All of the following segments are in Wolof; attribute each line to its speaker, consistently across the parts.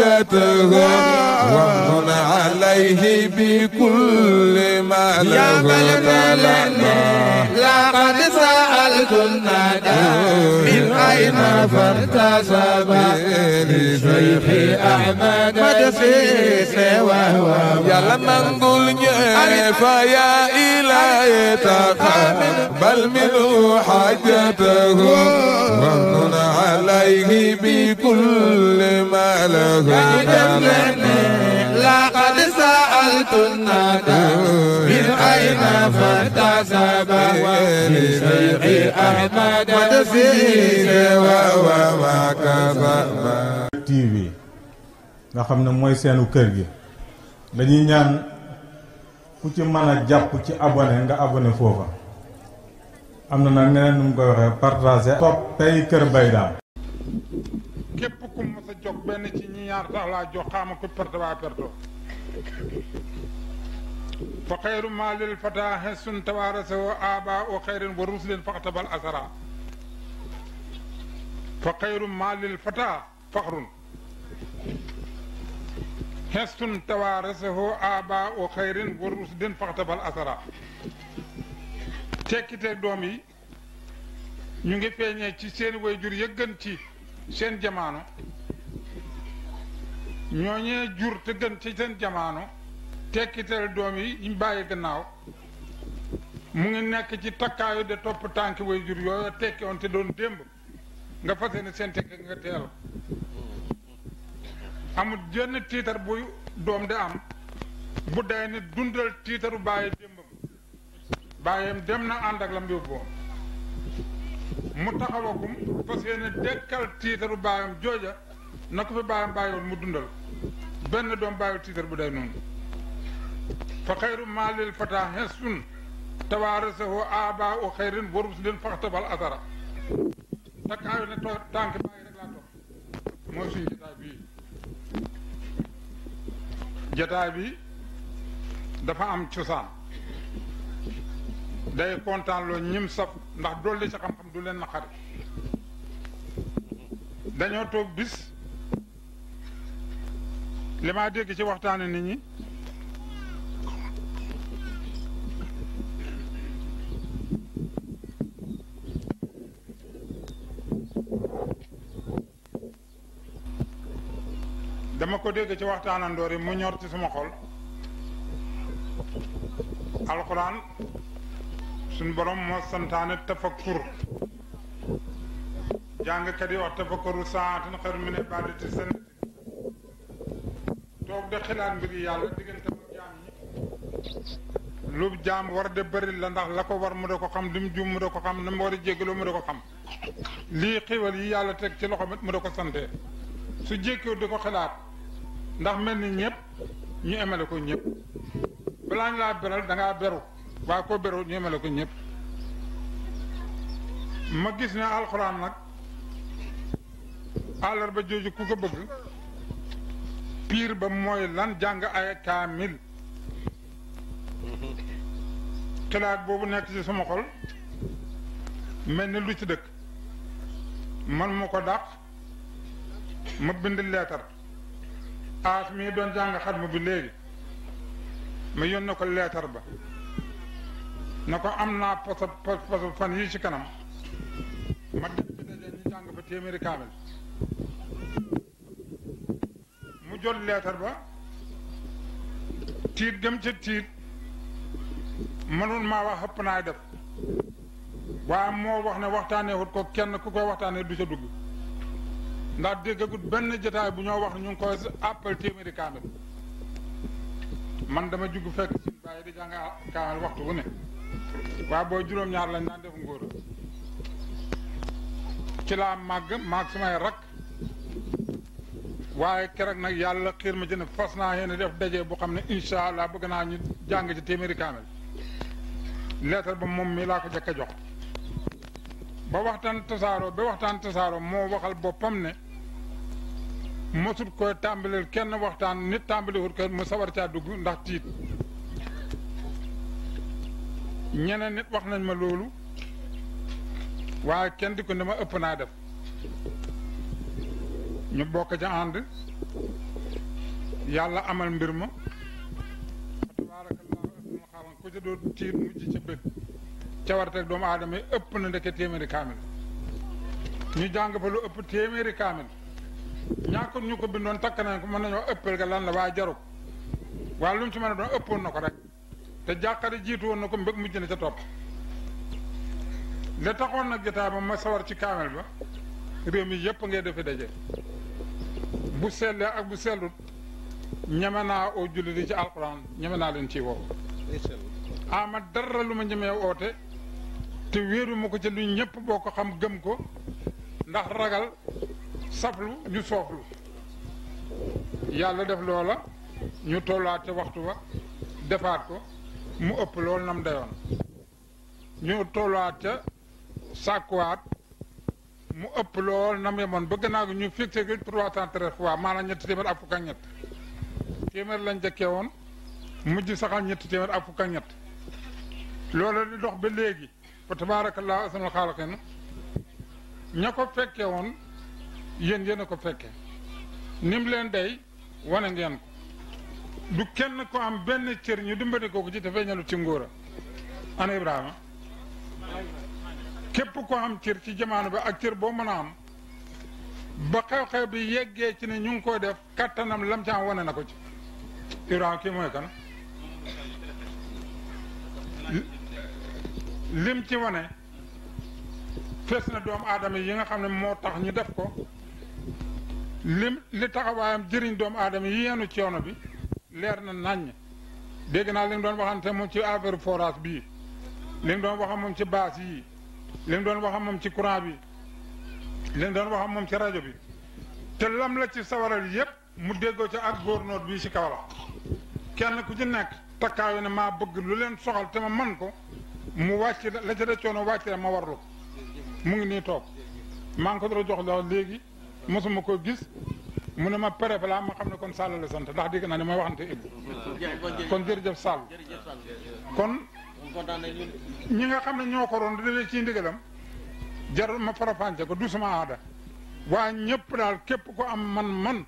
Speaker 1: حاجته وامن عليه بكل ما له
Speaker 2: لقد سألت الندى من أين فارتسب لشيخ أحمد مدسيس وهو
Speaker 1: يلا منقول فيا إلهي تقبل منه حاجته وامن عليه بكل ما له
Speaker 2: لقد سألت الندى من أين فارتسب لشيخ أحمد مدسيس وهو
Speaker 3: TV nga xam ne mooy seenu kër gi dañuy ñaan ku ci mën a jàpp ci abonné nga abonné foofa am na nag ñeneen nu mu koy waxee partager topp tey Kër Mbaye Dame
Speaker 4: képp ku mos a jóg benn ci ñi ñaar tax laa jox xaama ko perte waa perto fa xayru ma lil fata xesun tawarasa wa aba o xayrin wa rusulin faqtabal asara fa xayru ma lil fata faxrun xesun tawarasa wa aba o xayrin wa rusulin faqtabal asara tekkite doom yi ñu ngi feeñee ci seen wayjur yëggan ci seen jamaano ñooñee jur te gën ci seen jamaano tekkiteel doom yi ñu bàyyi gannaaw mu ngi nekk ci takkaayu de topp tànki way jur yooyu tekki woon te doon démb nga fas yéene seen tekki nga teel amul jenn tiitar buy doom di am bu day ni dundal tiitaru bàyyi démbam bàyyam dem na ànd ak lam yóbboon mu taxawakum fas yéene dekkal tiitaru bàyyam jooja na ko fi bàyyam bàyyiwoon mu dundal benn doom bàyyiwul tiitar bu day noonu fa xayru maalil fata xesun tawaarasahu aba u xayrin warus leen faxtabal asara takkaayu ne tànk bàyyi rek laa topp mooy suñ jataay bii jataay bi dafa am cosaan day kontaan loo ñim saf ndax dolli sa xam-xam du leen naqari dañoo toog bis li maa dégg ci waxtaane nit ñi dama ko dégg ci waxtaanandoor yi mu ñor ci suma xol alxuraan suñ borom moo santaane tafakkur jàngkat yi wax tafakkuru saatin xayru min ibaadati sanati toog de xilaat mbir yi yàlla diggante ak jaam yi lu jaam war de bëri la ndax la ko war mu da ko xam lim jum mu da ko xam na mu war a jéggaloo mu da ko xam lii xiwal yi yàlla teg ci loxo mu da ko sante su jékkiw di ko xilaat ndax mel ni ñëpp ñu emale ko ñëpp balaa ñu laa beral da ngaa beru waaye koo beru ñu emale ko ñëpp ma gis ne alxuraan nag àllarba jooju ku ko bëgg piir ba mooy lan jàng ay kaamil xilaat boobu nekk ci sama xol mel ni lu ci dëkk man mu ko dàq ma bind leetar aas mii doon jàng xatmu bi léegi ma yónnee ko leetar ba na ko am naa posa fan yii ci kanam ma dem bi daje ñu jàng fa téeméeri kaamil mu jot leetar ba tiit gëm ca tiit mënul maa wax xëpp naay def waaye moo wax ne waxtaanee wut ko kenn ku koy waxtaanee du ca dugg ndax déggagut benn jotaay bu ñoo wax ñu ngi koy appel téeméeri kaamil man dama jugg fekk suñ bàyyi di jàng kaamil waxtu wu ne waaye booy juróom-ñaar lañ daan def ngóor ci laa màgg sumay rakk waaye keroog nag yàlla xiir ma jëne fas naa yéene def daje bu xam ne incha allah bëgg naa ñu jàng ci téeméeri kaamil leetar ba moom mi laa ko jëkk a jox ba waxtaan tasaaroo moo waxal boppam ne mosut koy tàmbaleel kenn waxtaan nit tàmbaliwut ko mu sawar caa dugg ndax tiit ñeneen nit wax nañ ma loolu waaye kenn di ko ne ma ëpp naa def ñu bokk ca ànd yàlla amal mbir ma tabaarakallaahu asma xaaran ku ca doon tiit mujj ca bëgg cawarteeg doomu aadama yi ëpp na ndeke téeméeri kaamil ñu jàng fa lu ëpp téeméeri kaamil ñàkk ñu ko bindoon takk nañ ko mën nañoo ëppal ga lan la waaye jaru ko waaye lu mu ci mën a doon ëppoon na ko rek te jàqari jiitu woon na ko mbëgg mujj na ca topp la taxoon nag jotaay ba ma sawar ci kaamil ba réew mi yëpp ngay defi daje bu sellee ak bu sellut ñeme naa oo julli di ci alxuraan ñeme naa leen ciy woo ama dara lu ma ñemee oote te wéeru ma ko ci lu ñëpp boo ko xam gëm ko ndax ragal saflu ñu sooflu yàlla def loola ñu tollaat ca waxtu wa defaat ko mu ëpp loolu nam dayoon ñu tollaat ca sàkkuwaat mu ëpp lool nam yemoon ba gannaaw gi ñu fixé ko 313 fois maanaam ñetti téeméer ak fukk ak ñett téeméer lañ jëkkee woon mujj saxal ñetti téeméer ak fukk ak ñett loola di dox ba léegi fa tabaarakallaahu ahsanul xaaliqiin ña ko fekkee woon yéen a ko fekkee nim leen day wane ngeen ko du kenn ko am benn cër ñu dimbali ko ci te feeñalu ci ngóora ana Ibrahima képp ko am cër ci jamono bi ak cër boo mën a am ba xew-xew bi yeggee ci ne ñu ngi koy def kattanam lam ca am wane na ko ci Ibrahima kii mooy kan lim ci wane fees na doomu aadama yi nga xam ne moo tax ñu def ko li taxawaayam jëriñ doomu aadama yi yenu coono bi leer na naññ dégg naa li mu doon waxante moom ci affaire forage bii li mu doon wax moom ci baas yi li mu doon wax moom ci courant bi li mu doon wax moom ci rajo bi te lam la ci sawaral yépp mu déggoo ca ak góornóor bii ci kaw la kenn ku ci nekk takkaayu ne maa bëgg lu leen soxal te ma man ko mu wàcc la ca da coono wàcc la ma warlu ko mu ngi nii toog maa ngi ko doon jox la léegi mosuma ko gis mu ne ma préfet la ma xam ne kon Sall la sant ndax dégg naa ne mooy waxante Ibou kon jërëjëf Sall kon ñi nga xam ne ñoo ko roon dalee ci ndigalam jarul ma farafànce ko du sama aada waaye ñëpp daal képp ko am man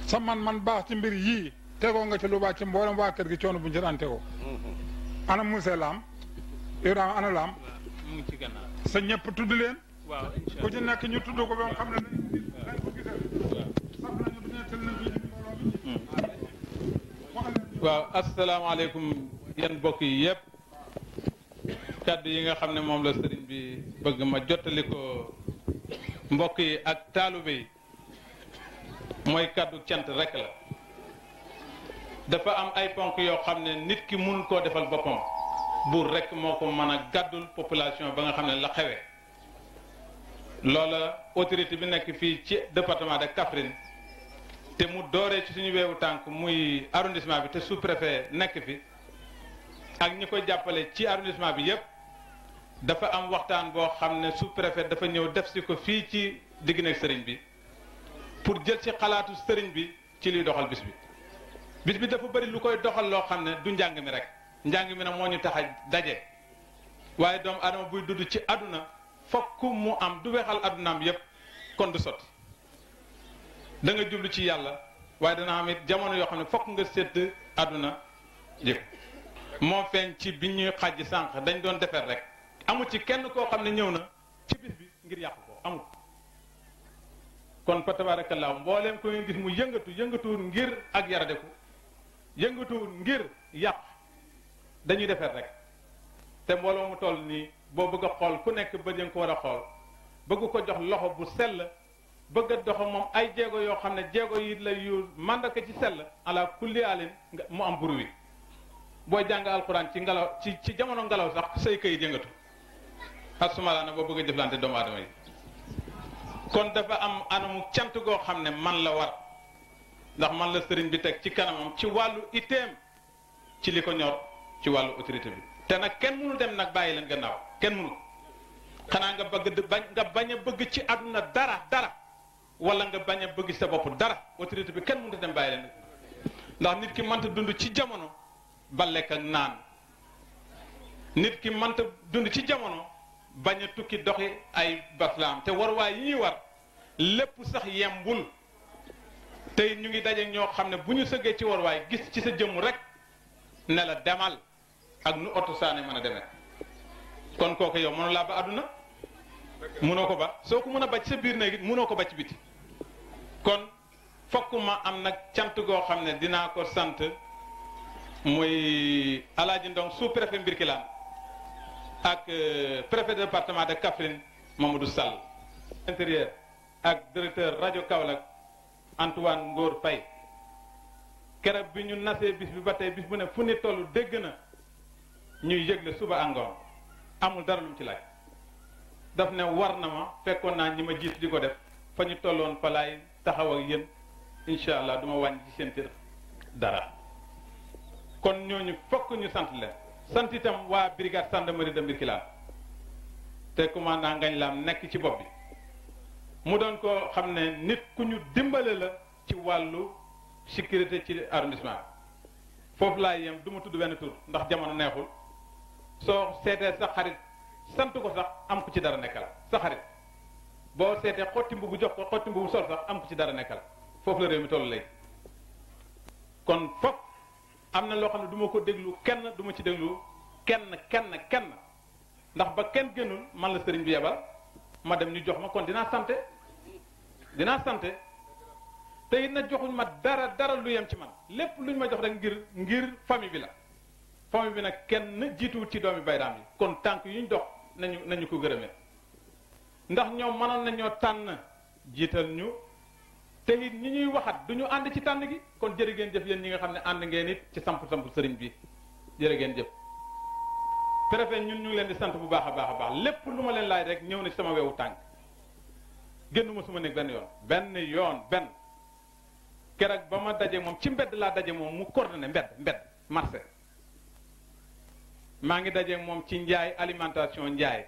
Speaker 4: sa man baax ci mbir yii tegoo nga ci lu baax ci mboolem waa kër gi coono bu njër an tegoo ana Moussa Lam Ibrahima ana Lam sa ñëpp tudd leen ku ci nekk ñu tudd ko ba nga xam ne nañ ko gisal saf nañu du nettal nañ ci mbooloo bi
Speaker 5: waaw asalaamaaleykum yéen mbokk yi yëpp kaddu yi nga xam ne moom la sëriñ bi bëgg ma jottali ko mbokk yi ak taalibe yi mooy kaddu cant rek la dafa am ay ponk yoo xam ne nit ki mënul koo defal boppam buur rek moo ko mën a gàddul population ba nga xam ne la xewe loola autorité bi nekk fii ci département de Kaffrine te mu dooree ci suñu weewu tànk muy arrondissement bi te sous-préfet nekk fi ak ñi koy jàppale ci arrondissement bi yépp dafa am waxtaan boo xam ne sous-préfet dafa ñëw def si ko fii ci digg nekk sëriñ bi pour jël ci xalaatu sëriñ bi ci liy doxal bis bi dafa bëri lu koy doxal loo xam ne du njàng mi rek njàng mi nag moo ñu tax a daje waaye doomu adama buy dudd ci àdduna fokk mu am du weexal àddunaam yépp kon du sotti da nga jublu ci yàlla waaye dana am it jamono yoo xam ne fokk nga sédd àdduna yëpp moo feeñ ci bi ñuy xàjj sànq dañ doon defar rek amul ci kenn koo xam ne ñëw na ci bis bi ngir yàq ko amul kon fa tabaarakallaahu mbooleem ko ngeen gis mu yëngatuwul ngir ak yaradeku yëngatuwul ngir yàq dañuy defar rek te mbooloo mu toll nii boo bëgg a xool ku nekk ba nga ko war a xool bëgg ko jox loxo bu sell bëgg a dox moom ay jéego yoo xam ne jéego yi la yu màndarka ci sell ala kulli alin mu am buru wi booy jàng alxuraan ci ngelaw ci jamono ngelaw sax say këyit yëngatu asumalaana boo bëgg a jëflante doomu aadama yi kon dafa am anamu cant goo xam ne man la war ndax man la sëriñ bi teg ci kanamam ci wàllu iteem ci li ko ñor ci wàllu autorité bi te nag kenn mënu dem nag bàyyi leen gannaaw kenn mënu xanaa nga bañ a bëgg ci àdduna dara wala nga bañ a bëgg sa bopp dara autorité bi kenn mënut a dem bàyyi leen ndax nit ki mënta dund ci jamono ba lekk ak naan nit ki mënta dund ci jamono bañ a tukki doxi ay baslaam te waruwaay yi ñuy war lépp sax yembul tey ñu ngi daje ñoo xam ne bu ñu sëggee ci waruwaay gis ci sa jëmm rek ne la demal ak nu oto saane mën a demee kon kooku yow mënu laa ba àdduna mënoo ko ba soo ko mën a ba ci sa biir néeg it mënoo ko ba ci biti kon fokk ma am nag cant goo xam ne dinaa ko sant muy Alaaji Ndong sous-préfet Mbirkilaan ak préfet de département de Kaffrine Mamadou Sall intérieur ak directeur rajo Kaolack Antoine Ngor Faye keroog bi ñu nasee bis bi ba tey bis bu ne fu ni tollu dégg na ñuy yëgle suba àngoon amul dara lu mu ci laaj daf ne war na ma fekkoon naa ñi ma jiit di ko def fa ñu tolloon fa laay taxaw ak yéen incha allah du ma wàññi ci seen cër dara kon ñooñu fokk ñu sant leen sant itam waa brigade gendarmerie de Mbirkilaan te commandant Ngagne Lam nekk ci bopp bi mu doon ko xam ne nit ku ñu dimbale la ci wàllu sécurité ci arrondissement foofu laay yem du ma tudd benn tur ndax jamono neexul soo seetee sa xarit sant ko sax am ku ci dara nekkal sa xarit boo seetee xotti mbubu jox ko xotti mbubu sol sax am ku ci dara nekkal foofu la réew mi toll léegi kon fokk am na loo xam ne du ma ko déglu kenn du ma ci déglu kenn ndax ba kenn gënul man la sëriñ bi yebal ma dem ñu jox ma kon dinaa sante te it na joxuñ ma dara lu yem ci man lépp luñ ma jox rek ngir famille bi la famille bi nag kenn jiituwut ci doomi baydaam yi kon tànk yuñ dox nañu ko gërëmee ndax ñoom mënoon nañoo tànn jiital ñu te it ñi ñuy waxat du ñu ànd ci tànn gi kon jërë ngeen jëf yéen ñi nga xam ne ànd ngeen it ci samp sëriñ bi jërë ngeen jëf préfet ñun ñu ngi leen di sant bu baax a baax lépp lu ma leen laaj rek ñëw na ci sama wewu tànk génnuma suma néeg benn yoon keroog ba ma daje moom ci mbedd laa daje moom mu coordonné mbedd marché maa ngi daje moom ci njaay alimentation njaay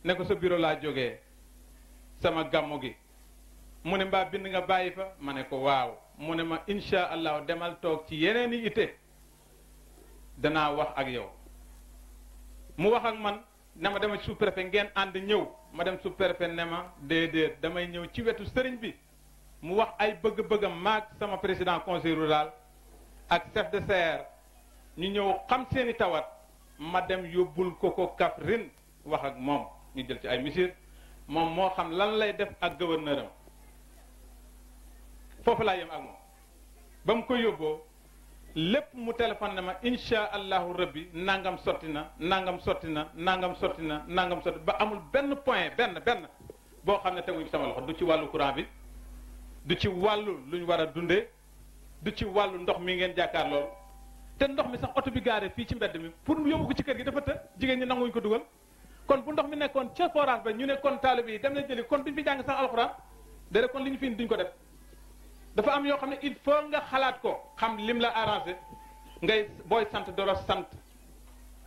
Speaker 5: ne ko sa bureau laa jógee sama gàmmu gi mu ne mbaa bind nga bàyyi fa ma ne ko waaw mu ne ma insha allah demal toog ci yeneen i ite danaa wax ak yow mu wax ak man ne ma dema sous préfet ngeen ànd ñëw ma dem sous préfet ne ma déedéet damay ñëw ci wetu sëriñ bi mu wax ay bëgg-bëggam maag sama président conseil rural ak chef de serre ñu ñëw xam seeni tawat ma dem yóbbul ko Kaffrine wax ak moom ñu jël ci ay mesures moom moo xam lan lay def ak gouverneur am foofu laa yem ak moom ba mu ko yóbboo lépp mu téléphone ne ma insha allahu rabbi nangam sotti na ba amul benn point benn boo xam ne teguñu sama loxo du ci wàllu courant bi du ci wàllu lu ñu war a dundee du ci wàllu ndox mi ngeen jàkkaar lool te ndox mi sax oto bi gaare fii ci mbedd mi pour yóbbu ko ci kër gi dafa të jigéen ñi nanguñu ko dugal kon bu ndox mi nekkoon ca forage ba ñu ne kon taalibe yi dem na jëli kon duñ fi jàng sax alxuraan déedéet kon li ñu fi duñ ko def dafa am yoo xam ne il faut nga xalaat ko xam lim la arrangé ngay booy sant doro sant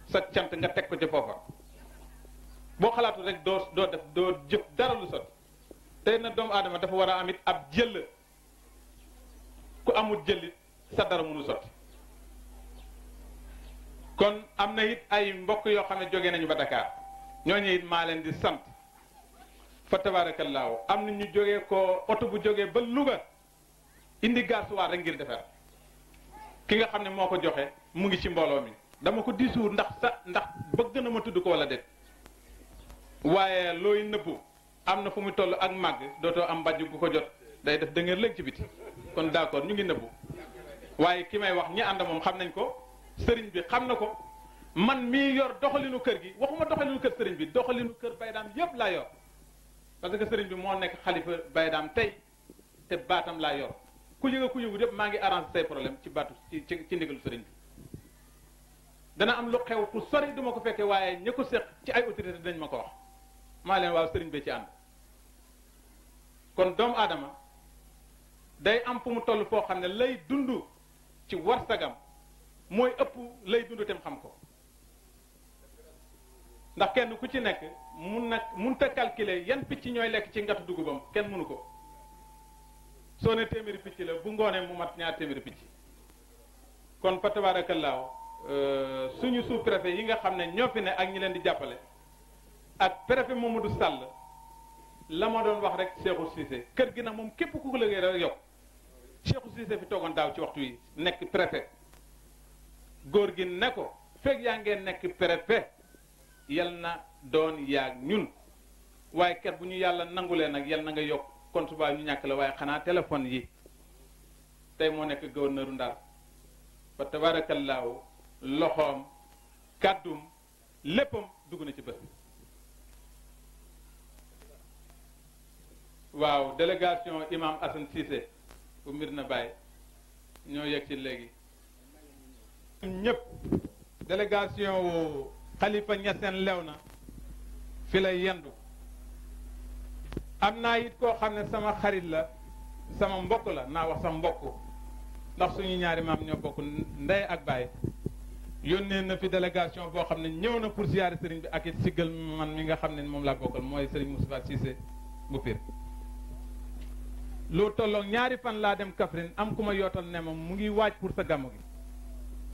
Speaker 5: sa cant nga teg ko ci foofa boo xalaatu rek doo jëf dara lu sot tey na doomu aadama dafa war a am it ab jël ku amul jëlit sa dara mënu sotti kon am na it ay mbokk yoo xam ne jóge nañu ba Dakar ñooñu it maa leen di sant fa tabaarakallaahu am na ñu jógee ko oto bu jógee ba Louga indi gaasuwaar rek ngir defar ki nga xam ne moo ko joxe mu ngi ci mbooloo mi dama ko disuur ndax bëgg na ma tudd ko wala déet waaye looy nëbbu am na fu mu toll ak màgg dootoo am mbàjj gu ko jot day def da ngeen lëg ci biti kon d'accord ñu ngi nëbbu waaye ki may wax ñi ànd moom xam nañ ko sëriñ bi xam na ko man mii yor doxalinu kër gi waxuma doxalinu kër sëriñ bi doxalinu kër baydaam yépp laa yor parce que sëriñ bi moo nekk xalifa baydaam tey te baatam laa yor ku yëgu yëpp maa ngi arrangé say problème ci baatu ci ndigalu sëriñ bi dana am lu xew fu sori duma ko fekkee waaye ña ko seq ci ay autorité dinañ ma ko wax maa leen waaw sëriñ bi ci ànd kon doomu aadama day am fu mu toll foo xam ne lay dund ci warsagam mooy ëpp lay dund tem xam ko ndax kenn ku ci nekk mun ta calculer yan picc ñooy lekk ci ngatu dugubam kenn mënu ko soo ne téeméeri picc la bu ngoonee mu mat ñaar téeméeri picc kon fa tabaarakallaahu suñu sous préfet yi nga xam ne ñoo fi ne ak ñi leen di jàppale ak préfet Mamadou Sall la ma doon wax rek Cheikhou Cissé kër gi nag moom képp ku ko liggéey rek yokk Cissé fi toogoon daaw ci waxtu yi nekk préfet góor gi ne ko fekk yaa ngeen nekk préfet yal na doon yaag ñun waaye ker bu ñu yàlla nangulee nag yal na nga yokk kon subaa ñu ñàkk la waaye xanaa téléphone yi tey moo nekk gouverneur Ndar fa tabaarakallaahu loxoom kàddum léppam dugg na ci bés bi waaw délégation imam Assane Cissé bu Medina Baye ñoo yegg ci léegi ñëpp délégation wu Khalifa Niassène lew na fi lay yendu am naa it koo xam ne sama xarit la sama mbokk la naa wax sama mbokk ndax suñu ñaari maam ñoo bokk ndey ak baay yónnee na fi délégation boo xam ne ñëw na pour ziyaare sëriñ bi ak it siggal man mi nga xam ne moom laa bokkal mooy sëriñ Moustapha Cissé bu Pire lu tolloog ñaari fan laa dem Kaffrine am ku ma yootal ne ma mu ngi waaj pour sa gàmmu gi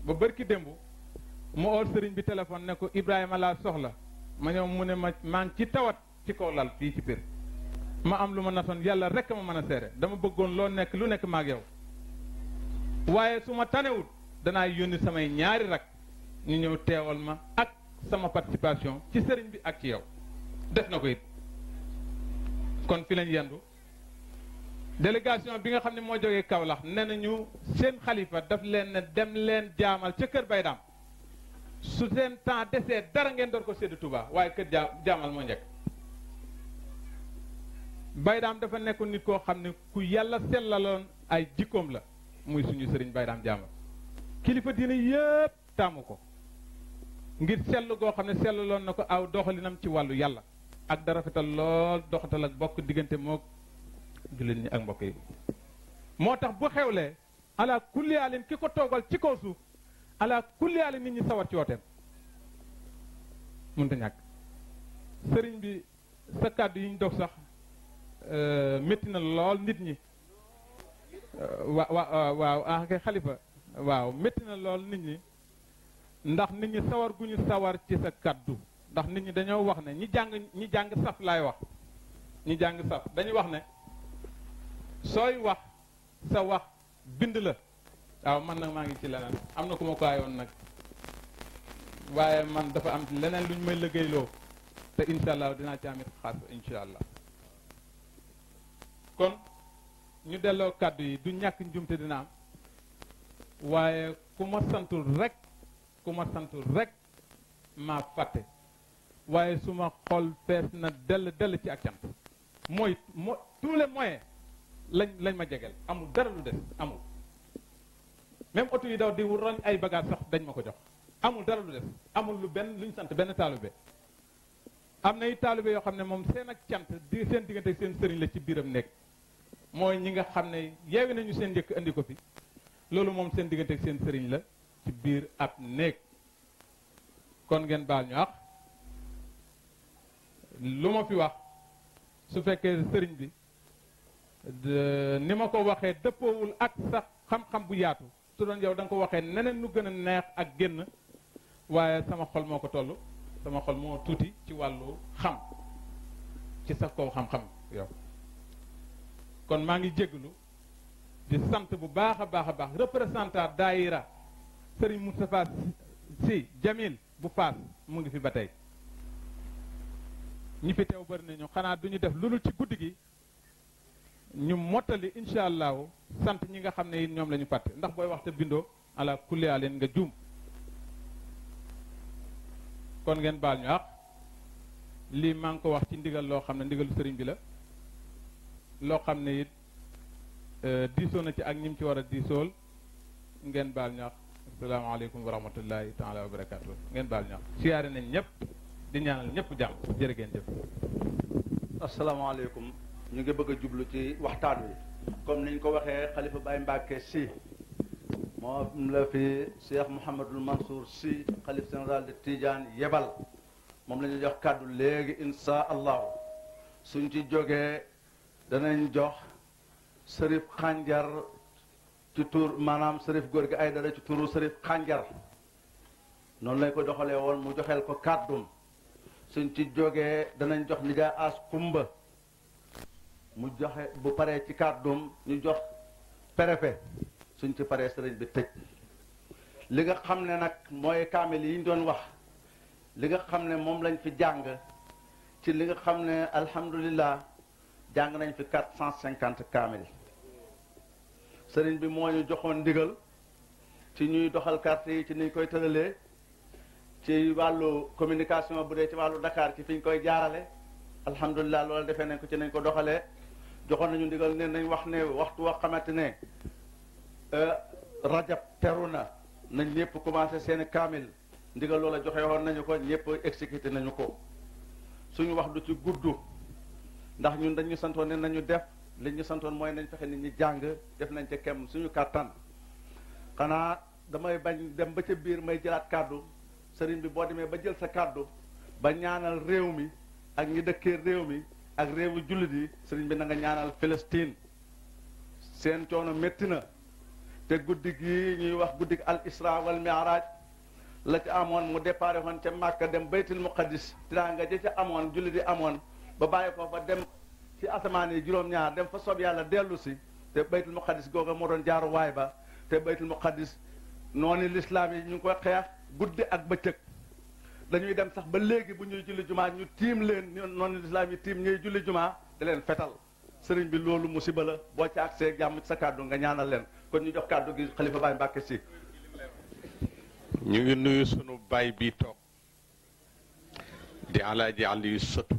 Speaker 5: ba bërki démb mu oo sëriñ bi téléphone ne ko Ibrahima laa soxla ma ñëw mu ne ma maa ngi ci tawat ci kaw lal fii ci Pire ma am lu ma nasoon yàlla rek ma mën a seere dama bëggoon loo nekk lu nekk maag yow waaye su ma tanewut danaa yónni samay ñaari rak ñu ñëw teewal ma ak sama participation ci sëriñ bi ak ci yow def na ko it kon fi lañ yendu délégation bi nga xam ne moo jógee Kaolack nee nañu seen xalifa daf leen ne dem leen jaamal ca kër Baydaam su seen temps desee dara ngeen door ko séddu Touba waaye kër jaamal moo njëkk Baydaam dafa nekkoon nit koo xam ne ku yàlla sellaloon ay jikkoom la muy suñu sëriñ Baydaam jaamal kilifa diine yëpp taamu ko ngir sell goo xam ne sellaloon na ko aw doxalinam ci wàllu yàlla ak dara rafetal lool doxatal ak bokk diggante mook jullit ñi ak mbokk yi moo tax bu xewlee ala kulli alin ki ko toogal ci kaw suuf ala kulli alin nit ñi sawar ci wooteem mënta ñàkk sëriñ bi sa kàddu yi ñu dog sax métti na lool nit ñi waaw kay xalifa waaw métti na lool nit ñi ndax nit ñi sawar gu ñu sawar ci sa kàddu ndax nit ñi dañoo wax ne ñi jàng saf laay wax ñi jàng saf dañuy wax ne sooy wax sa wax bind la waaw man nag maa ngi ci leneen am na ku ma ko ayoon nag waaye man dafa am leneen lu ñu may liggéeyloo te incha allah dinaa ci amit xaas incha allah kon ñu delloo kàddu yi du ñàkk njumte dina am waaye ku ma santul rek maa fàtte waaye su ma xol fees na dell ci ak cant mooy tous les moyens lañ ma jegeel amul dara lu des amul même oto yi daw di roñ ay bagage sax dañ ma ko jox amul dara lu des amul luñ sant benn taalibe am na ay taalibe yoo xam ne moom seen ak cant di seen diggante ak seen sëriñ la ci biiram nekk mooy ñi nga xam ne yeewi nañu seen njëkk andi ko fi loolu moom seen diggante ak seen sëriñ la ci biir ab néeg kon ngeen baal ñu ak lu ma fi wax su fekkee sëriñ bi ni ma ko waxee dëppoowul ak sax xam-xam bu yaatu su doon yow da nga ko waxee neneen nu gën a neex ak génn waaye sama xol moo ko toll sama xol moo tuuti ci wàllu xam ci sa kaw xam-xam yow kon maa ngi jégalu di sant bu baax a baax représentant daayira sëriñ Moustapha Sy Jamil bu Faas mu ngi fi ba tey ñi fi teew bëri nañu xanaa duñu def lu dul ci guddi gi ñu mottali incha allahu sant ñi nga xam ne it ñoom la ñu fàtte ndax booy wax te bindoo ala kulli leen nga juum kon ngeen baal ñu ak lii maa ngi ko wax ci ndigal loo xam ne ndigalu sëriñ bi la loo xam ne it diisoo na ci ak ñim ci war a diisool ngeen baal ñu ak asalaamaaleykum wa rahmatullahi taala wa barakaatu ngeen baal ñu ak siyaare nañ ñëpp di ñaanal ñëpp jàmm jërë ngeen jëf.
Speaker 6: asalaamaaleykum ñu ngi bëgg a jublu ci waxtaan wi comme niñ ko waxee xalifa Baye Mbacke Sy moom la fi Cheikh Mouhamadul Mansour Sy xalif général de Tidiane yebal moom la ñuy jox kàddu léegi insha allahu suñ ci jógee danañ jox sërif xànjar ci tur maanaam sërif góor gi ay dara ci turu sërif xànjar noonu lañ ko doxalee woon mu joxeel ko kàddum suñ ci jógee danañ jox nijaay as kumba mu joxe bu paree ci kàddum ñu jox préfet suñ ci paree sëriñ bi tëj li nga xam ne nag mooy kaamil yi ñu doon wax li nga xam ne moom lañ fi jàng ci li nga xam ne alhamdulillah jàng nañ fi 450 kaamil sëriñ bi moo ñu joxoon ndigal ci ñuy doxal carte yi ci niñ koy tëralee ci wàllu communication bu dee ci wàllu Dakar ci fi ñu koy jaarale alhamdulilah loolu defee nañ ko ci nañ ko doxalee joxoon nañu ndigal ne nañ wax ne waxtu woo xamante ne rajab teru na nañ ñëpp commencé seeni kaamil ndigal loola joxe woon nañu ko ñëpp exécuté nañu ko suñu wax du ci gudd ndax ñun dañu santoon ne nañu def li ñu santoon mooy nañ fexe nit ñi jàng def nañ ca kem suñu kàttan xanaa damay bañ dem ba ca biir may jëlaat kàddu sëriñ bi boo demee ba jël sa kàddu ba ñaanal réew mi ak ñi dëkkee réew mi ak réewu jullit yi sëriñ bi na nga ñaanal Palestine seen coono métti na te guddi gi ñuy wax guddi al isra wal mi'raj la ca amoon mu déparé woon ca Màkka dem baytul muqaddis tiraa nga ja ca amoon jullit yi amoon ba bàyyi ko fa dem ci asamaan yi juróom-ñaar dem fa soob yàlla dellu si te baytul muqaddis googa moo doon jaaru waay ba te baytul muqaddis noonu lislaam yi ñu ngi koy xeex guddi ak bëccëg dañuy dem sax ba léegi bu ñuy julli jumaa ñu tiim leen noonu lislaam yi tiim ñuy julli jumaa da leen fetal sëriñ bi loolu musiba la boo ci agsee jàmm ci sa kàddu nga ñaanal leen kon ñu jox kàddu gi xalifa Baye Mbàkke Si.
Speaker 7: ñu ngi nuyu sunu baay bi toog di alaaji Aliyu Sëtu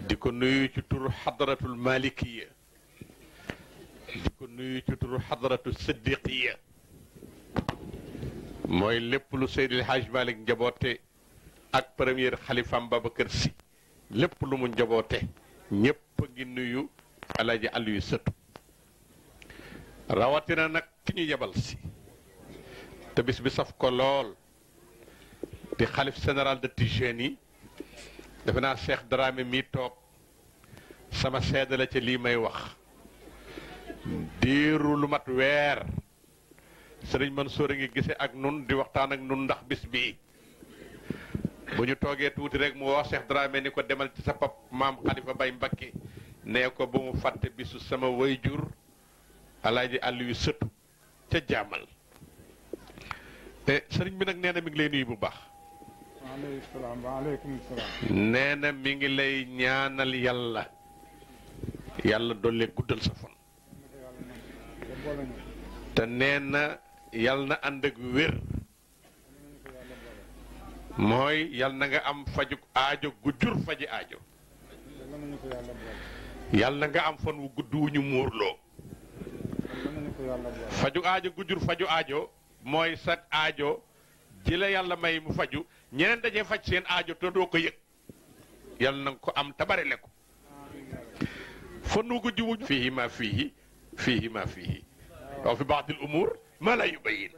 Speaker 7: di ko nuyu ci turu xadratul malikiya di ko nuyu ci turu xadratu siddiqiya mooy lépp lu Seydil Hajj Malik njaboote ak premier xalifam Babacar Si lépp lu mu njaboote ñépp a ngi nuyu alaaji Aliyu Sëtu rawatina nag ki ñu yebal si te bis bi saf ko lool di xalif général de Tijaan yi defe naa Cheikh Dramé mi toog sama seede la ca lii may wax diiru lu mat weer sëriñ Mansour a ngi gise ak nun di waxtaan ak nun ndax bis bii bu ñu toogee tuuti rek mu woo Cheikh Dramé ni ko demal ci sa pap maam Xalifa Bay Mbakke nee ko bu mu fàtte bisu sama wayjur alaaji Aliyu Sëtu ca jaamal te sëriñ bi nag nee na mi ngi lay nuyu bu baax
Speaker 4: waaleykum salaam.
Speaker 7: nee na mi ngi lay ñaanal yàlla yàlla doole guddal sa fan te nee na yàlla na ànd ak wér mooy yàlla na nga am fajug aajo gu jur faji aajo yàlla na nga am fan wu gudd wu ñu muurloo fajug aajo gu jur faju aajo mooy sa aajo ji la yàlla may mu faju ñeneen dajee faj seen aajo te doo ko yëg yàlla na nga ko am tabarele ko fa nu ko jiwu fiihi ma fiihi fiihi ma fiihi waaw fi ba'dil umuur ma la yubayyin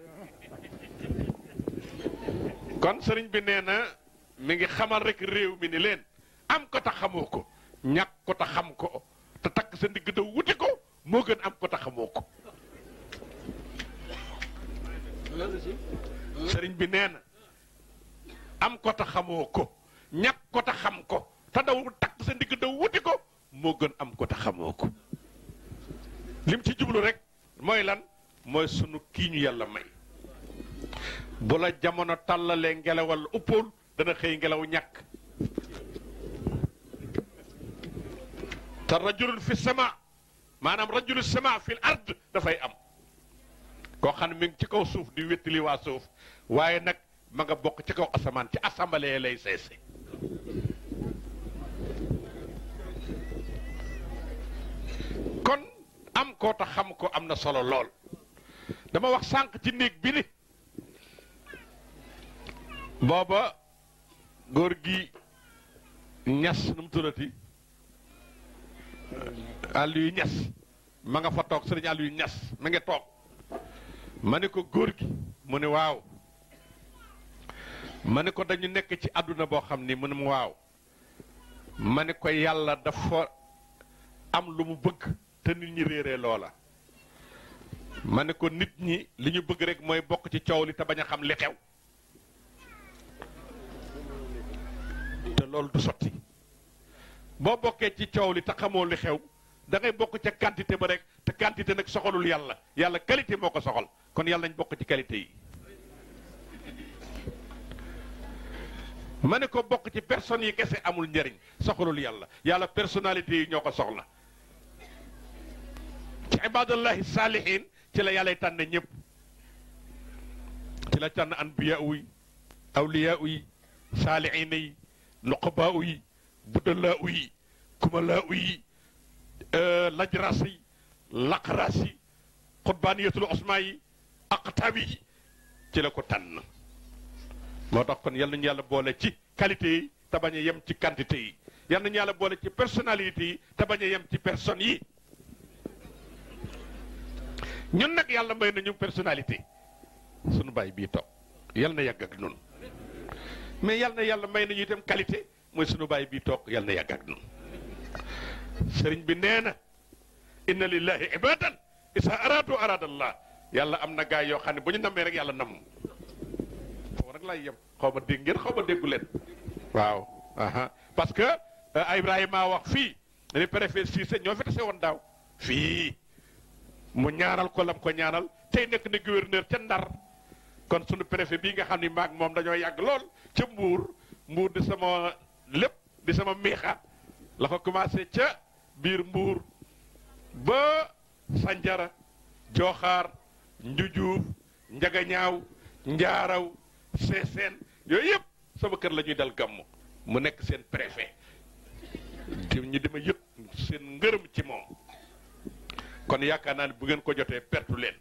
Speaker 7: kon sëriñ bi nee na mi ngi xamal rek réew mi ni leen am ko tax xamoo ko ñàkk ko tax xam ko te takk sa ndigg te wuti ko moo gën am ko tax xamoo ko sëriñ bi nee na am ko tax xamoo ko ñàkk ko tax xam ko te daw takk sa ndigg te wuti ko moo gën am ko tax xamoo ko lim ci jublu rek mooy lan mooy sunu kii ñu yàlla may bu la jamono tàllalee ngelawal uppool dana xëy ngelaw ñàkk te rajulun fi sama maanaam rajulu sama fil ard dafay am koo xam ne mi ngi ci kaw suuf di wéttali waa suuf waaye nag ma nga bokk ci kaw asamaan ci assemblée lay seese kon am koo tax xam ko am na solo lool dama wax sànq ci néeg bi ni booba góor gi ñas nu mu tuddati Aliou Ñas ma nga fa toog sëriñ Aliou Ñas ma nga toog ma ne ko góor gi mu ne waaw ma ne ko dañu nekk ci àdduna boo xam ni mu ne mu waaw ma ne ko yàlla dafa am lu mu bëgg te nit ñi réeree loola ma ne ko nit ñi li ñu bëgg rek mooy bokk ci coow li te bañ a xam li xew te loolu du sotti boo bokkee ci coow li te xamoo li xew da ngay bokk ca quantité ba rek te quantité nag soxalul yàlla yàlla qualité moo ko soxal kon yàlla nañ bokk ci qualité yi. ma ne ko bokk ci personnes yi kese amul njëriñ soxalul yàlla yàlla personnalité yi ñoo ko soxla ci ibadallahi saalihin ci la yàllay tànn ñëpp ci la tànn anbiya yi awliya yi saalihin yi nuqaba yi budala yi kumala yi lajras yi laqras yi xutbaaniyatul osma yi aqtaab yi ci la ko tànn moo tax kon yal nañu yàlla boole ci qualité yi te bañ a yem ci quantité yi yal nañu yàlla boole ci personnalité yi te bañ a yem ci personnes yi ñun nag yàlla may nañu personnalité sunu baay bii toog yal na yàgg ak nun mais yal na yàlla may nañu itam qualité mooy sunu baay bii toog yal na yàgg ak nun sëriñ bi nee na inna lillahi ibadan isa aradu aradallah yàlla am na gaay yoo xam ne bu ñu nammee rek yàlla namm foofu rek laay yem xaw ma dégg ngeen xaw ma déggu leen waaw parce que Ibrahima wax fii ne préfet Cissé ñoo fi tase woon daaw fii mu ñaanal ko lam ko ñaanal tey nekk na gouverneur ca Ndar kon sunu préfet bii nga xam ni maag moom dañoo yàgg lool ca Mbuur di sama lépp di sama miixa la ko commencé ca biir Mbuur ba Sanjara Joxaar Njujuuf Njagañaaw Njaaraw Seeseen yooyu yëpp sama kër la ñuy dal gàmmu mu nekk seen préfet ñu dima yëg seen ngërëm ci moom kon yaakaar naa ne bu ngeen ko jotee pertu leen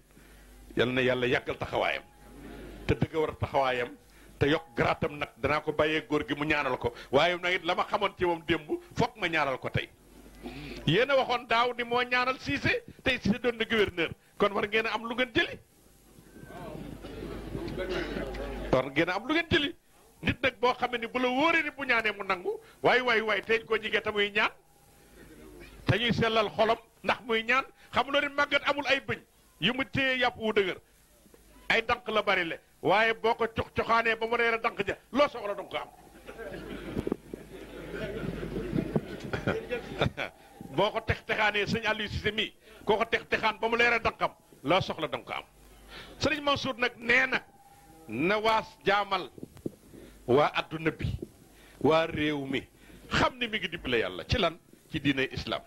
Speaker 7: yal na yàlla yàggal taxawaayam te dëgg war a taxawaayam te yokk garaatam nag danaa ko bàyyee góor gi mu ñaanal ko waaye nag it la ma xamoon ci moom démb foog ma ñaanal ko tey yéen a waxoon daaw ni moo ñaanal Cissé tey Cissé doon na gouverneur kon war ngeen a am lu ngeen jëli nit nag boo xamee ni bu la wóoree ni bu ñaanee mu nangu waay tey koo jigee te muy ñaan te ñuy sellal xolam ndax muy ñaan xamuloo ni màggat amul ay bëñ yu mu téye yàpp wu dëgër ay dank la bari le waaye boo ko coxaanee ba mu reer a dank ja loo soxla danga ko am boo ko texaanee sëñ Aliou Cissé mii koo ko texaan ba mu leer a dankam loo soxla danga ko am sëriñ Mansour nag nee na waas jaamal waa adduna bi waa réew mi xam ni mi ngi dimbale yàlla ci lan ci diine islam